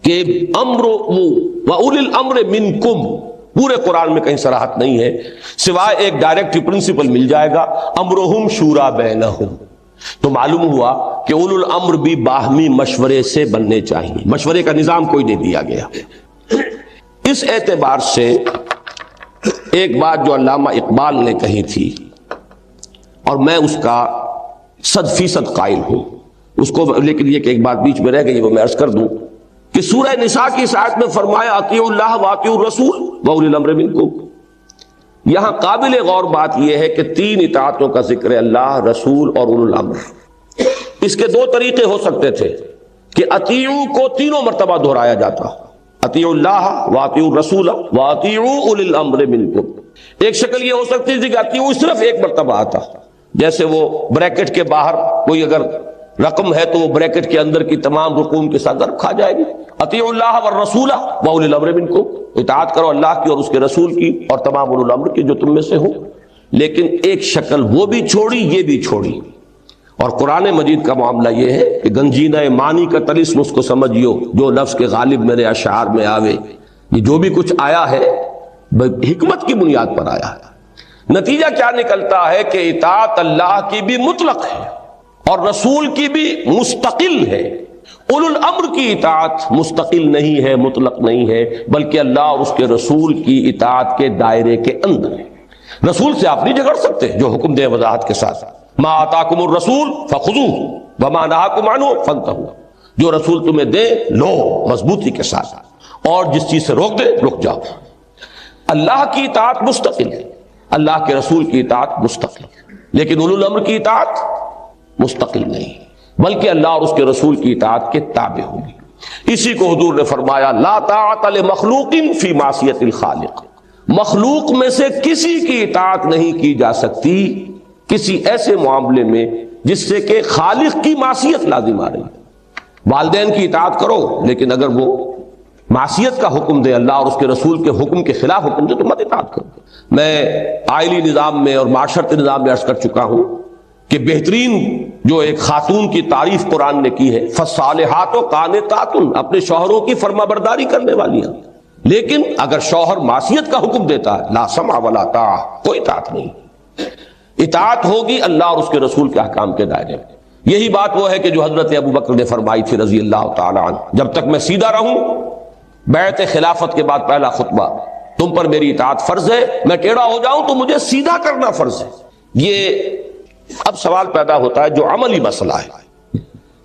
کہ امر وَأُولِي الْأَمْرِ مِنْكُمْ پورے قرآن میں کہیں صراحت نہیں ہے، سوائے ایک ڈائریکٹ پرنسپل مل جائے گا امرہم شورا بینہم۔ تو معلوم ہوا کہ اولو الامر بھی باہمی مشورے سے بننے چاہیے، مشورے کا نظام کوئی نہیں دیا گیا۔ اس اعتبار سے ایک بات جو علامہ اقبال نے کہی تھی اور میں اس کا 100% قائل ہوں، اس کو لیکن یہ کہ ایک بات بیچ میں رہ گئی وہ میں عرض کر دوں کہ سورہ نساء کی اس آیت میں فرمایا اطیعوا اللہ واطیعوا الرسول واولی الامر منکم۔ یہاں قابل غور بات یہ ہے کہ 3 اطاعتوں کا ذکر ہے، اللہ، رسول اور اولو الامر۔ اس کے 2 طریقے ہو سکتے تھے کہ اطیعوا کو 3 مرتبہ دہرایا جاتا، اطیعوا اللہ واطیعوا الرسول واطیعوا اولی الامر منکم۔ ایک شکل یہ ہو سکتی تھی کہ اطیعوا صرف 1 مرتبہ آتا، جیسے وہ بریکٹ کے باہر کوئی اگر رقم ہے تو وہ بریکٹ کے اندر کی تمام رقوم کے ساتھ ضرب کھا جائے گی، اطیعوا اللہ والرسول واولی الامر منکم، اطاعت کرو اللہ کی اور اس کے رسول کی اور تمام اولو الامر کی جو تم میں سے ہوں۔ لیکن ایک شکل وہ بھی چھوڑی، یہ بھی چھوڑی، اور قرآن مجید کا معاملہ یہ ہے کہ گنجینہ معنی کا طلسم اس کو سمجھیو، جو لفظ کے غالب میرے اشعار میں آوے، یہ جو بھی کچھ آیا ہے حکمت کی بنیاد پر آیا ہے۔ نتیجہ کیا نکلتا ہے کہ اطاعت اللہ کی بھی مطلق ہے اور رسول کی بھی مستقل ہے، اولو الامر کی اطاعت مستقل نہیں ہے، مطلق نہیں ہے، بلکہ اللہ اور اس کے رسول کی اطاعت کے دائرے کے اندر ہے۔ رسول سے آپ نہیں جھگڑ سکتے، جو حکم دے وضاحت کے ساتھ، ما آتاکم الرسول فخذوہ وما نہاکم عنہ فانتہوا، جو رسول تمہیں دے لو مضبوطی کے ساتھ، اور جس چیز سے روک دے رک جاؤ۔ اللہ کی اطاعت مستقل ہے، اللہ کے رسول کی اطاعت مستقل، لیکن اولو الامر کی اطاعت مستقل نہیں، بلکہ اللہ اور اس کے رسول کی اطاعت کے تابع ہوگی۔ اسی کو حضور نے فرمایا لا طاعت لمخلوق فی معصیت الخالق، مخلوق میں سے کسی کی اطاعت نہیں کی جا سکتی کسی ایسے معاملے میں جس سے کہ خالق کی معصیت لازم آ رہی ہے۔ والدین کی اطاعت کرو، لیکن اگر وہ معصیت کا حکم دے، اللہ اور اس کے رسول کے حکم کے خلاف حکم دے تو مت اطاعت کرو۔ میں آئلی نظام میں اور معاشرتی نظام میں عرض کر چکا ہوں کہ بہترین جو ایک خاتون کی تعریف قرآن نے کی ہے فالصالحات قانتات، اپنے شوہروں کی فرما برداری کرنے والی ہیں، لیکن اگر شوہر معصیت کا حکم دیتا ہے لا سمع ولا طاعہ، کوئی اطاعت نہیں، اطاعت ہوگی اللہ اور اس کے رسول کے احکام کے دائرے میں۔ یہی بات وہ ہے کہ جو حضرت ابو بکر نے فرمائی تھی رضی اللہ تعالی عنہ، جب تک میں سیدھا رہوں، بیعت خلافت کے بعد پہلا خطبہ، تم پر میری اطاعت فرض ہے، میں ٹیڑھا ہو جاؤں تو مجھے سیدھا کرنا فرض ہے۔ یہ اب سوال پیدا ہوتا ہے جو عملی مسئلہ ہے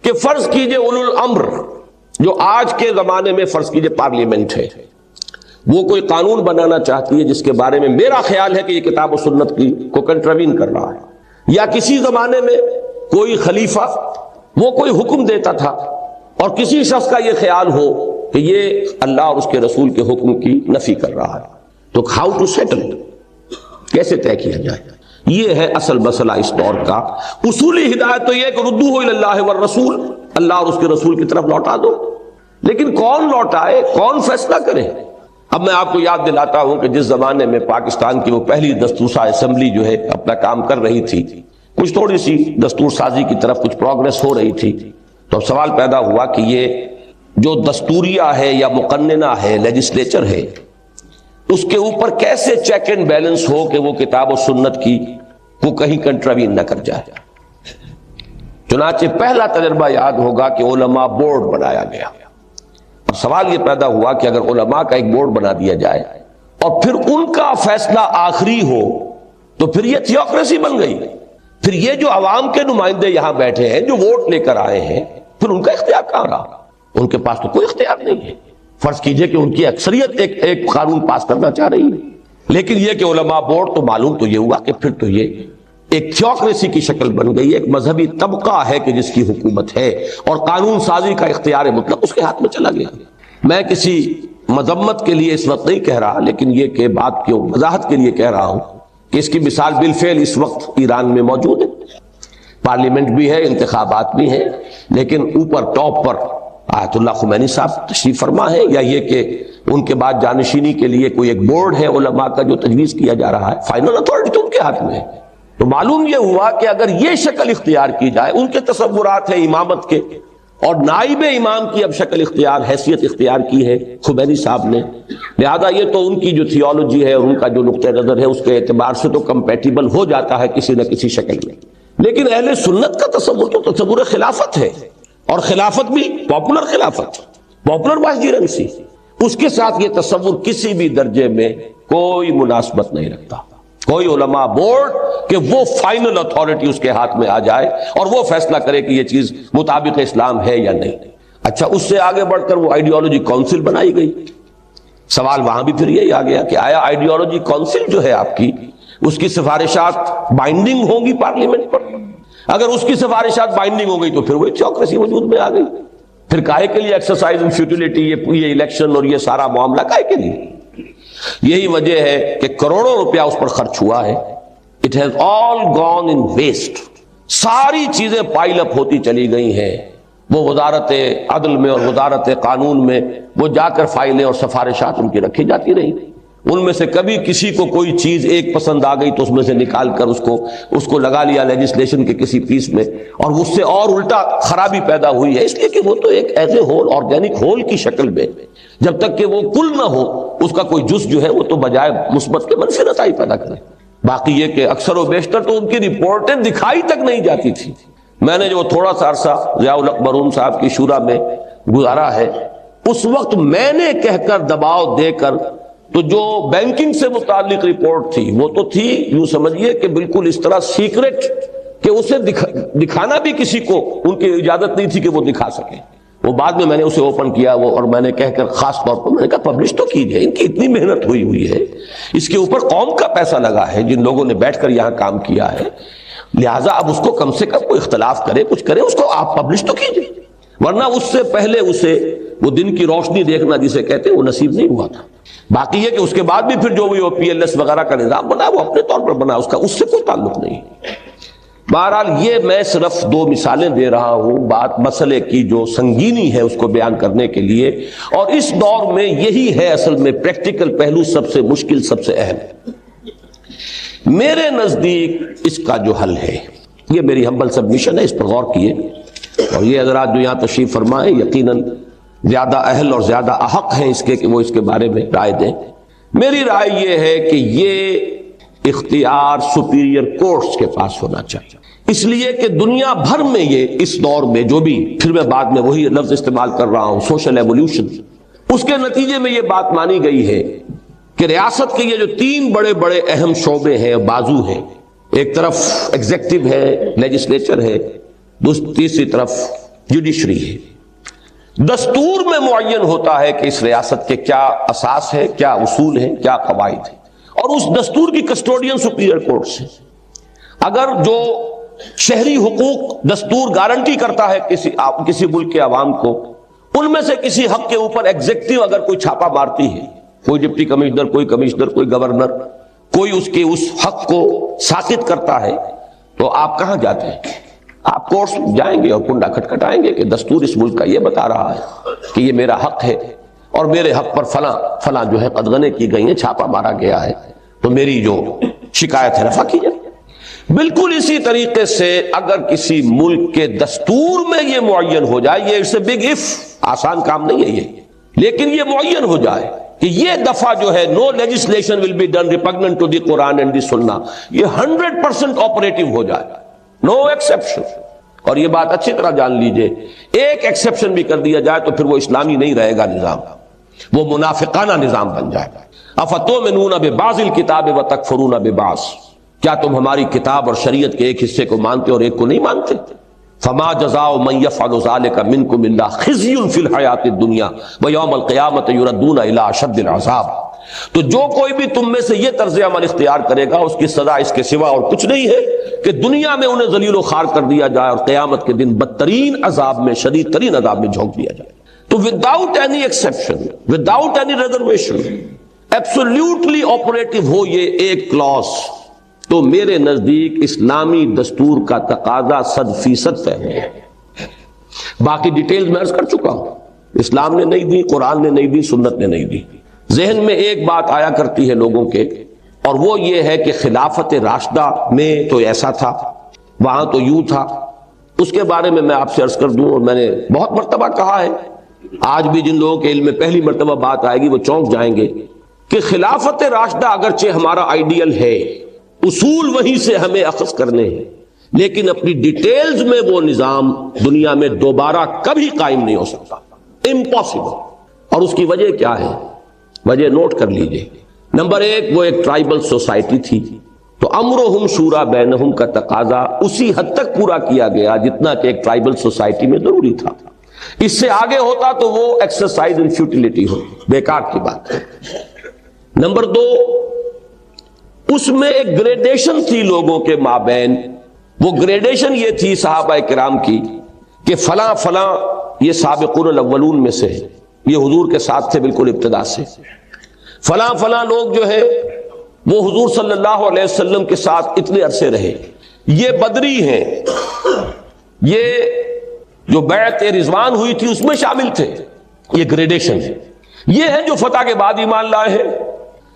کہ فرض کیجئے اولو الامر جو آج کے زمانے میں فرض کیجئے پارلیمنٹ ہے، وہ کوئی قانون بنانا چاہتی ہے جس کے بارے میں میرا خیال ہے کہ یہ کتاب و سنت کی کو کنٹروین کر رہا ہے، یا کسی زمانے میں کوئی خلیفہ وہ کوئی حکم دیتا تھا اور کسی شخص کا یہ خیال ہو کہ یہ اللہ اور اس کے رسول کے حکم کی نفی کر رہا ہے، تو ہاؤ ٹو سیٹل، کیسے طے کیا جائے؟ یہ ہے اصل مسئلہ اس دور کا۔ اصولی ہدایت تو یہ کہ ردوہ الی اللہ والرسول، اللہ اور اس کے رسول کی طرف لوٹا دو، لیکن کون لوٹائے، کون فیصلہ کرے؟ اب میں آپ کو یاد دلاتا ہوں کہ جس زمانے میں پاکستان کی وہ پہلی دستور اسمبلی جو ہے اپنا کام کر رہی تھی، کچھ تھوڑی سی دستور سازی کی طرف کچھ پروگریس ہو رہی تھی، تو اب سوال پیدا ہوا کہ یہ جو دستوریہ ہے یا مقننہ ہے، لیجسلیچر ہے، اس کے اوپر کیسے چیک اینڈ بیلنس ہو کہ وہ کتاب و سنت کی کو کہیں کنٹروین نہ کر جائے۔ چنانچہ پہلا تجربہ یاد ہوگا کہ علماء بورڈ بنایا گیا۔ اب سوال یہ پیدا ہوا کہ اگر علماء کا ایک بورڈ بنا دیا جائے اور پھر ان کا فیصلہ آخری ہو تو پھر یہ تھیوکریسی بن گئی، پھر یہ جو عوام کے نمائندے یہاں بیٹھے ہیں جو ووٹ لے کر آئے ہیں، پھر ان کا اختیار کہاں رہا؟ ان کے پاس تو کوئی اختیار نہیں ہے۔ فرض کیجئے کہ ان کی اکثریت ایک قانون پاس کرنا چاہ رہی ہے، لیکن یہ کہ علماء بورڈ، تو معلوم تو یہ ہوا کہ پھر تو یہ ایک تھیوکریسی کی شکل بن گئی، ایک مذہبی طبقہ ہے کہ جس کی حکومت ہے اور قانون سازی کا اختیار مطلق اس کے ہاتھ میں چلا گیا۔ میں کسی مذمت کے لیے اس وقت نہیں کہہ رہا، لیکن یہ کہ بات کی وضاحت کے لیے کہہ رہا ہوں کہ اس کی مثال بالفعل اس وقت ایران میں موجود ہے۔ پارلیمنٹ بھی ہے، انتخابات بھی ہیں، لیکن اوپر ٹاپ پر آیت اللہ خمینی صاحب تشریف فرما ہے، یا یہ کہ ان کے بعد جانشینی کے لیے کوئی ایک بورڈ ہے علماء کا جو تجویز کیا جا رہا ہے، فائنل اتھارٹی تو ان کے ہاتھ میں ہے۔ تو معلوم یہ ہوا کہ اگر یہ شکل اختیار کی جائے، ان کے تصورات ہیں امامت کے، اور نائب امام کی اب شکل اختیار، حیثیت اختیار کی ہے خمینی صاحب نے، لہذا یہ تو ان کی جو تھیولوجی ہے اور ان کا جو نقطہ نظر ہے اس کے اعتبار سے تو کمپیٹیبل ہو جاتا ہے کسی نہ کسی شکل میں، لیکن اہل سنت کا تصور تو تصور خلافت ہے، اور خلافت بھی پاپولر خلافت، پاپولر وائسریگنسی، اس کے ساتھ یہ تصور کسی بھی درجے میں کوئی مناسبت نہیں رکھتا۔ کوئی علماء بورڈ کہ وہ فائنل اتھارٹی اس کے ہاتھ میں آ جائے اور وہ فیصلہ کرے کہ یہ چیز مطابق اسلام ہے یا نہیں۔ اچھا، اس سے آگے بڑھ کر وہ آئیڈیالوجی کونسل بنائی گئی۔ سوال وہاں بھی پھر یہی آ گیا کہ آیا آئیڈیالوجی کونسل جو ہے آپ کی، اس کی سفارشات بائنڈنگ ہوں گی پارلیمنٹ پر؟ اگر اس کی سفارشات بائنڈنگ ہو گئی تو پھر وہی تھیوکریسی وجود میں آ گئی۔ پھر کاہے کے لیے ایکسرسائز ان فیوٹیلٹی، یہ الیکشن اور یہ سارا معاملہ کاہے کے لیے؟ یہی وجہ ہے کہ کروڑوں روپیہ اس پر خرچ ہوا ہے۔ It has all gone in waste, ساری چیزیں پائل اپ ہوتی چلی گئی ہیں۔ وہ وزارت عدل میں اور وزارت قانون میں وہ جا کر فائلیں اور سفارشات ان کی رکھی جاتی رہی، ان میں سے کبھی کسی کو کوئی چیز ایک پسند آ گئی تو اس میں سے نکال کر اس کو لگا لیا لیجسلیشن کے کسی پیس میں، اور اس سے اور الٹا خرابی پیدا ہوئی ہے، اس لیے کہ وہ تو ایک as a whole, organic whole کی شکل میں، جب تک کہ وہ کل نہ ہو اس کا کوئی جز جو ہے وہ تو بجائے مثبت کے منفی نتائج پیدا کرے۔ باقی یہ کہ اکثر و بیشتر تو ان کی رپورٹیں دکھائی تک نہیں جاتی تھی۔ میں نے جو تھوڑا سا عرصہ ضیاء الحق مرحوم صاحب کی شورا میں گزارا ہے، اس وقت میں نے کہہ کر دباؤ دے کر تو جو بینکنگ سے متعلق رپورٹ تھی وہ تو تھی یوں سمجھیے کہ بالکل اس طرح سیکرٹ کہ اسے دکھانا بھی کسی کو ان کی اجازت نہیں تھی کہ وہ دکھا سکیں۔ وہ بعد میں نے اسے اوپن کیا وہ، اور میں نے کہہ کر خاص طور پر میں نے کہا پبلش تو کیجئے، ان کی اتنی محنت ہوئی ہے، اس کے اوپر قوم کا پیسہ لگا ہے، جن لوگوں نے بیٹھ کر یہاں کام کیا ہے، لہٰذا اب اس کو کم سے کم کوئی اختلاف کرے، کچھ کرے، اس کو آپ پبلش تو کیجئے، ورنہ اس سے پہلے اسے وہ دن کی روشنی دیکھنا جسے کہتے ہیں وہ نصیب نہیں ہوا تھا۔ باقی یہ کہ اس کے بعد بھی پھر جو بھی وہ پی ایل ایس وغیرہ کا نظام بنا وہ اپنے طور پر بنا، اس سے کوئی تعلق نہیں۔ بہرحال یہ میں صرف دو مثالیں دے رہا ہوں بات مسئلے کی جو سنگینی ہے اس کو بیان کرنے کے لیے، اور اس دور میں یہی ہے اصل میں پریکٹیکل پہلو سب سے مشکل، سب سے اہم۔ میرے نزدیک اس کا جو حل ہے، یہ میری ہمبل سبمیشن ہے، اس پر غور کیے، اور یہ حضرات جو یہاں تشریف فرمائے یقیناً زیادہ اہل اور زیادہ احق ہیں اس کے کہ وہ اس کے بارے میں رائے دیں۔ میری رائے یہ ہے کہ یہ اختیار سپیریئر کورٹس کے پاس ہونا چاہیے، اس لیے کہ دنیا بھر میں یہ اس دور میں جو بھی، پھر میں بعد میں وہی لفظ استعمال کر رہا ہوں، سوشل ایولیوشن، اس کے نتیجے میں یہ بات مانی گئی ہے کہ ریاست کے یہ جو تین بڑے بڑے اہم شعبے ہیں، بازو ہیں، ایک طرف ایگزیکٹو ہے، لیجسلیچر ہے، تیسری طرف جوڈیشری ہے، دستور میں معین ہوتا ہے کہ اس ریاست کے کیا اساس ہے، کیا اصول ہیں، کیا قواعد ہیں، اور اس دستور کی کسٹوڈین سپیریئر کورٹس ہیں۔ اگر جو شہری حقوق دستور گارنٹی کرتا ہے کسی ملک کے عوام کو، ان میں سے کسی حق کے اوپر ایگزیکٹو اگر کوئی چھاپا مارتی ہے، کوئی ڈپٹی کمشنر، کوئی کمشنر، کوئی گورنر، کوئی اس کے اس حق کو ساقط کرتا ہے، تو آپ کہاں جاتے ہیں؟ آپ کورٹس جائیں گے اور کنڈا کھٹکھٹائیں گے کہ دستور اس ملک کا یہ بتا رہا ہے کہ یہ میرا حق ہے، اور میرے حق پر فلاں جو ہے قدغنیں کی گئی ہیں، چھاپا مارا گیا ہے، تو میری جو شکایت ہے رفع کی جائے۔ بالکل اسی طریقے سے اگر کسی ملک کے دستور میں یہ معین ہو جائے، یہ اٹس اے بگ اف، آسان کام نہیں ہے یہ، لیکن یہ معین ہو جائے کہ یہ دفعہ جو ہے no legislation will be done repugnant to the Quran and the Sunnah, یہ 100% آپریٹو ہو جائے، نو ایکسیپشن۔ اور یہ بات اچھی طرح جان لیجئے، ایک ایکسیپشن بھی کر دیا جائے تو پھر وہ اسلامی نہیں رہے گا نظام، وہ منافقانہ نظام بن جائے گا۔ افتؤمنون ببعض الکتاب وتکفرون ببعض، کیا تم ہماری کتاب اور شریعت کے ایک حصے کو مانتے اور ایک کو نہیں مانتے؟ فما جزاء من يفعل ذلك منكم الا خزي في الحیاۃ الدنیا ویوم القیامۃ یردون الی اشد العذاب۔ تو جو کوئی بھی تم میں سے یہ طرز عمل اختیار کرے گا، اس کی سزا اس کے سوا اور کچھ نہیں ہے کہ دنیا میں انہیں ذلیل و خوار کر دیا جائے اور قیامت کے دن بدترین عذاب میں، شدید ترین عذاب میں جھونک دیا جائے۔ تو without any exception, without any reservation, absolutely operative ہو یہ ایک کلاس، تو میرے نزدیک اسلامی دستور کا تقاضا 100% طے ہے۔ باقی ڈیٹیلز میں عرض کر چکا ہوں، اسلام نے نہیں دی، قرآن نے نہیں دی، سنت نے نہیں دی۔ ذہن میں ایک بات آیا کرتی ہے لوگوں کے، اور وہ یہ ہے کہ خلافت راشدہ میں تو ایسا تھا، وہاں تو یوں تھا۔ اس کے بارے میں آپ سے عرض کر دوں، اور میں نے بہت مرتبہ کہا ہے، آج بھی جن لوگوں کے علم میں پہلی مرتبہ بات آئے گی وہ چونک جائیں گے کہ خلافت راشدہ اگرچہ ہمارا آئیڈیل ہے، اصول وہیں سے ہمیں اخذ کرنے ہیں، لیکن اپنی ڈیٹیلز میں وہ نظام دنیا میں دوبارہ کبھی قائم نہیں ہو سکتا، امپاسبل۔ اور اس کی وجہ کیا ہے؟ وجہ نوٹ کر لیجئے۔ نمبر ایک، وہ ایک ٹرائبل سوسائٹی تھی، تو امرہم شورا بینہم کا تقاضا اسی حد تک پورا کیا گیا جتنا کہ ایک ٹرائبل سوسائٹی میں ضروری تھا۔ اس سے آگے ہوتا تو وہ ایکسرسائز ان فیوٹیلیٹی ہوتی، بیکار کی بات ہے۔ نمبر دو، اس میں ایک گریڈیشن تھی لوگوں کے مابین، وہ گریڈیشن یہ تھی صحابہ کرام کی کہ فلاں فلاں یہ سابقون الاولون میں سے، یہ حضور کے ساتھ تھے بالکل ابتدا سے، فلاں فلاں لوگ جو ہے وہ حضور صلی اللہ علیہ وسلم کے ساتھ اتنے عرصے رہے، یہ بدری ہیں، یہ جو بیعت رضوان ہوئی تھی اس میں شامل تھے، یہ گریڈیشن ہے۔ یہ ہے جو فتح کے بعد ایمان لائے ہیں،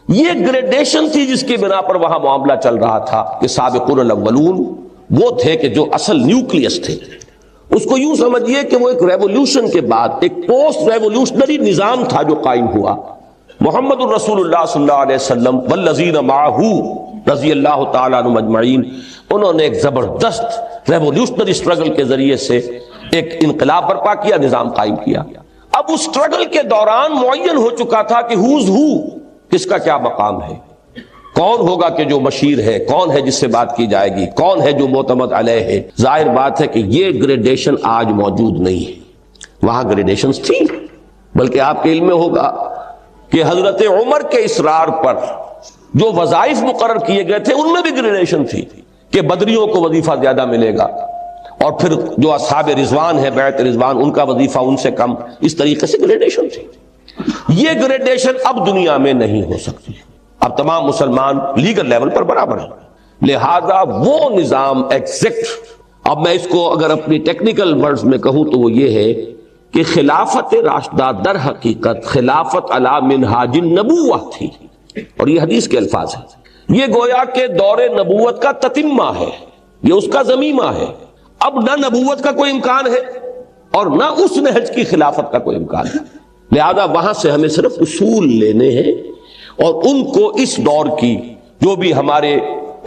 یہ گریڈیشن تھی جس کی بنا پر وہاں معاملہ چل رہا تھا کہ سابقون الاولون وہ تھے کہ جو اصل نیوکلیس تھے۔ اس کو یوں سمجھیے کہ وہ ایک ریولوشن کے بعد ایک پوسٹ ریولوشنری نظام تھا جو قائم ہوا۔ محمد الرسول اللہ صلی اللہ علیہ وسلم والذین معہ رضی اللہ تعالیٰ عنہم اجمعین، انہوں نے ایک زبردست ریولوشنری سٹرگل کے ذریعے سے ایک انقلاب برپا کیا، نظام قائم کیا۔ اب اس سٹرگل کے دوران معین ہو چکا تھا کہ ہوز ہو، کس کا کیا مقام ہے، کون ہوگا کہ جو مشیر ہے، کون ہے جس سے بات کی جائے گی، کون ہے جو معتمد علیہ ہے۔ ظاہر بات ہے کہ یہ گریڈیشن آج موجود نہیں ہے۔ وہاں گریڈیشنز تھی، بلکہ آپ کے علم میں ہوگا کہ حضرت عمر کے اصرار پر جو وظائف مقرر کیے گئے تھے ان میں بھی گریڈیشن تھی کہ بدریوں کو وظیفہ زیادہ ملے گا، اور پھر جو اصحاب رضوان ہے بیعت رضوان ان کا وظیفہ ان سے کم، اس طریقے سے گریڈیشن تھی۔ یہ گریڈیشن اب دنیا میں نہیں ہو سکتی، اب تمام مسلمان لیگل لیول پر برابر ہیں، لہذا وہ نظام ایگزیکٹ، اب میں اس کو اگر اپنی ٹیکنیکل ورڈز میں کہوں تو وہ یہ ہے کہ خلافت راشدہ در حقیقت خلافت علی منہاج النبوہ تھی، اور یہ حدیث کے الفاظ ہیں، یہ گویا کہ دور نبوت کا تتمہ ہے، یہ اس کا ضمیمہ ہے۔ اب نہ نبوت کا کوئی امکان ہے اور نہ اس نہج کی خلافت کا کوئی امکان ہے، لہذا وہاں سے ہمیں صرف اصول لینے ہیں اور ان کو اس دور کی جو بھی ہمارے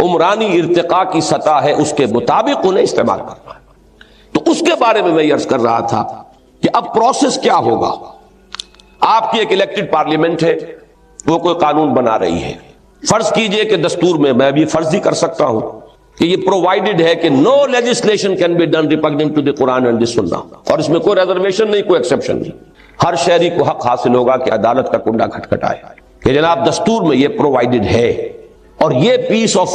عمرانی ارتقاء کی سطح ہے اس کے مطابق انہیں استعمال کرنا ہے۔ تو اس کے بارے میں میں عرض کر رہا تھا کہ اب پروسیس کیا ہوگا۔ آپ کی ایک الیکٹڈ پارلیمنٹ ہے، وہ کوئی قانون بنا رہی ہے، فرض کیجئے کہ دستور میں بھی فرض ہی کر سکتا ہوں کہ یہ پرووائڈڈ ہے کہ no legislation can be done repugnant to the Quran and the Sunnah, اور اس میں کوئی ریزرویشن نہیں، کوئی ایکسیپشن نہیں، ہر شہری کو حق حاصل ہوگا کہ عدالت کا کنڈا کھٹکھٹائے کہ جناب دستور میں یہ پرووائڈڈ ہے، اور یہ پیس آف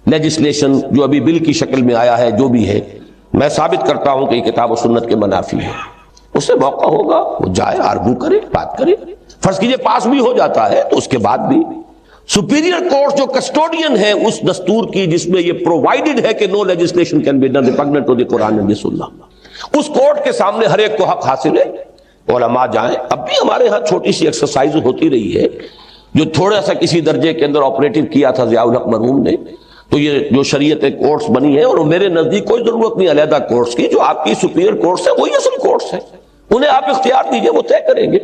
لیجسلیشن جو ابھی بل کی شکل میں آیا ہے جو بھی ہے، میں ثابت کرتا ہوں کہ یہ کتاب و سنت کے منافی ہے، اسے موقع ہوگا وہ جائے آرگو کرے، بات کرے، فرض کیجئے پاس بھی ہو جاتا ہے تو اس کے بعد بھی سپیریئر کورٹ جو کسٹوڈین ہے اس دستور کی جس میں یہ پرووائڈڈ ہے کہ no legislation can be done repugnant to the Quran and the Sunnah, اس کورٹ کے سامنے ہر ایک کو حق حاصل ہے، علماء جائیں۔ اب بھی ہمارے ہاں چھوٹی سی ایکسرسائز ہوتی رہی ہے جو تھوڑا سا کسی درجے کے اندر آپریٹو کیا تھا ضیاء الحق مرحوم نے، تو یہ جو شریعت کورٹس بنی ہے، اور میرے نزدیک کوئی ضرورت نہیں علیحدہ کورٹس کی، جو آپ کی سپیریئر کورٹس ہیں وہی اصل کورٹس ہیں، انہیں آپ اختیار دیجئے، وہ طے کریں گے۔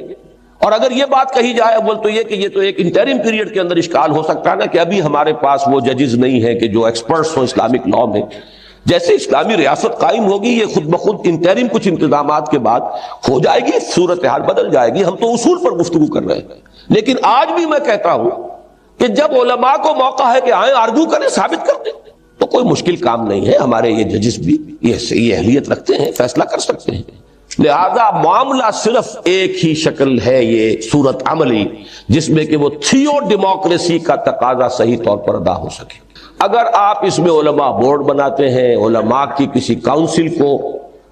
اور اگر یہ بات کہی جائے اول تو یہ کہ یہ تو ایک انٹرم پیریڈ کے اندر اشکال ہو سکتا ہے نا کہ ابھی ہمارے پاس وہ ججز نہیں ہیں کہ جو ایکسپرٹس ہوں اسلامک لاء میں، جیسے اسلامی ریاست قائم ہوگی یہ خود بخود انٹرم کچھ انتظامات کے بعد ہو جائے گی، صورتحال بدل جائے گی، ہم تو اصول پر گفتگو کر رہے ہیں۔ لیکن آج بھی میں کہتا ہوں کہ جب علماء کو موقع ہے کہ آئیں آرگو کریں، ثابت کر دیں، تو کوئی مشکل کام نہیں ہے، ہمارے یہ ججز بھی یہ اہلیت رکھتے ہیں، فیصلہ کر سکتے ہیں۔ لہذا معاملہ صرف ایک ہی شکل ہے، یہ صورت عملی جس میں کہ وہ تھیو ڈیموکریسی کا تقاضا صحیح طور پر ادا ہو سکے۔ اگر آپ اس میں علماء بورڈ بناتے ہیں، علماء کی کسی کاؤنسل کو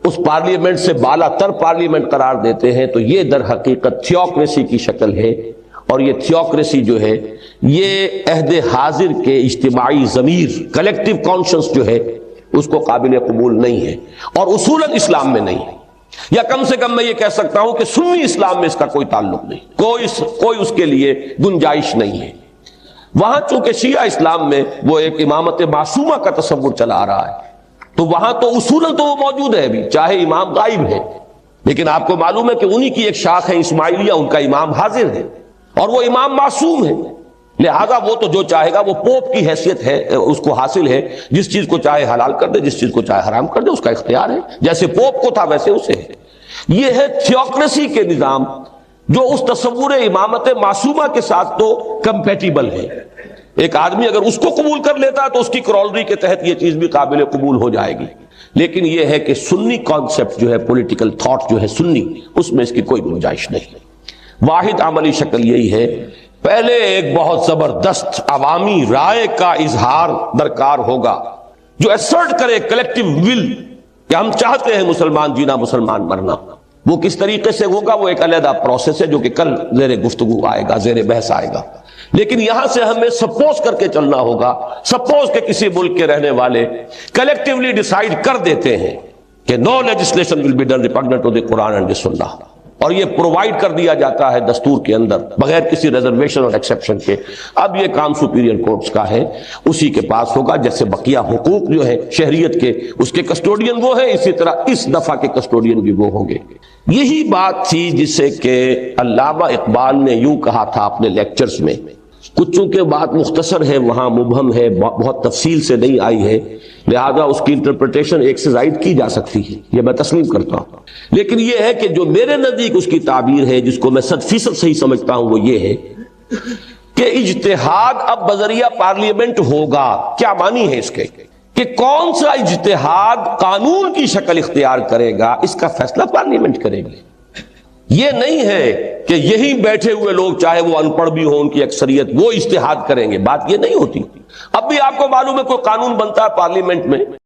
اس پارلیمنٹ سے بالا تر پارلیمنٹ قرار دیتے ہیں، تو یہ در حقیقت تھیوکریسی کی شکل ہے، اور یہ تھیوکریسی جو ہے یہ عہد حاضر کے اجتماعی ضمیر کلیکٹیو کانشنس جو ہے اس کو قابل قبول نہیں ہے، اور اصولاً اسلام میں نہیں ہے، یا کم سے کم میں یہ کہہ سکتا ہوں کہ سنی اسلام میں اس کا کوئی تعلق نہیں، کوئی اس کے لیے گنجائش نہیں ہے۔ وہاں چونکہ شیعہ اسلام میں وہ ایک امامت معصومہ کا تصور چلا آ رہا ہے، تو وہاں تو اصولاً تو وہ موجود ہے ابھی، چاہے امام غائب ہے، لیکن آپ کو معلوم ہے کہ انہی کی ایک شاخ ہے اسماعیلیہ، ان کا امام حاضر ہے اور وہ امام معصوم ہے، لہذا وہ تو جو چاہے گا، وہ پوپ کی حیثیت ہے، اس کو حاصل ہے، جس چیز کو چاہے حلال کر دے، جس چیز کو چاہے حرام کر دے، اس کا اختیار ہے، جیسے پوپ کو تھا ویسے اسے ہے۔ یہ ہے تھیوکریسی کے نظام جو اس تصور امامت معصومہ کے ساتھ تو کمپیٹیبل ہے۔ ایک آدمی اگر اس کو قبول کر لیتا تو اس کی کرولری کے تحت یہ چیز بھی قابل قبول ہو جائے گی، لیکن یہ ہے کہ سنی کانسیپٹ جو ہے، پولیٹیکل تھاٹ جو ہے سنی، اس میں اس کی کوئی گنجائش نہیں۔ واحد عملی شکل یہی ہے، پہلے ایک بہت زبردست عوامی رائے کا اظہار درکار ہوگا جو ایسرٹ کرے کلیکٹیو ول کہ ہم چاہتے ہیں مسلمان جینا، مسلمان مرنا۔ وہ کس طریقے سے ہوگا وہ ایک علیحدہ پروسیس ہے جو کہ کل زیر گفتگو آئے گا، زیر بحث آئے گا، لیکن یہاں سے ہمیں سپوز کر کے چلنا ہوگا، سپوز کہ کسی ملک کے رہنے والے کلیکٹیولی ڈیسائیڈ کر دیتے ہیں کہ no legislation will be done repugnant to the Quran and the Sunnah, اور یہ پرووائڈ کر دیا جاتا ہے دستور کے اندر بغیر کسی ریزرویشن اور ایکسیپشن کے۔ اب یہ کام سپیریئر کورٹس کا ہے، اسی کے پاس ہوگا، جیسے بقیہ حقوق جو ہے شہریت کے، اس کے کسٹوڈین وہ ہیں، اسی طرح اس دفعہ کے کسٹوڈین بھی وہ ہوں گے۔ یہی بات تھی جسے کہ علامہ اقبال نے یوں کہا تھا اپنے لیکچرز میں، کچھ چونکہ بات مختصر ہے، وہاں مبہم ہے، بہت تفصیل سے نہیں آئی ہے، لہذا اس کی انٹرپریٹیشن ایک سے زائد کی جا سکتی ہے، یہ میں تسلیم کرتا ہوں، لیکن یہ ہے کہ جو میرے نزدیک اس کی تعبیر ہے، جس کو میں 100% صحیح سمجھتا ہوں، وہ یہ ہے کہ اجتہاد اب بذریعہ پارلیمنٹ ہوگا۔ کیا معنی ہے اس کے کہ کون سا اجتہاد قانون کی شکل اختیار کرے گا، اس کا فیصلہ پارلیمنٹ کرے گی۔ یہ نہیں ہے کہ یہی بیٹھے ہوئے لوگ، چاہے وہ ان پڑھ بھی ہوں، ان کی اکثریت، وہ اجتہاد کریں گے، بات یہ نہیں ہوتی۔ اب بھی آپ کو معلوم ہے کوئی قانون بنتا ہے پارلیمنٹ میں،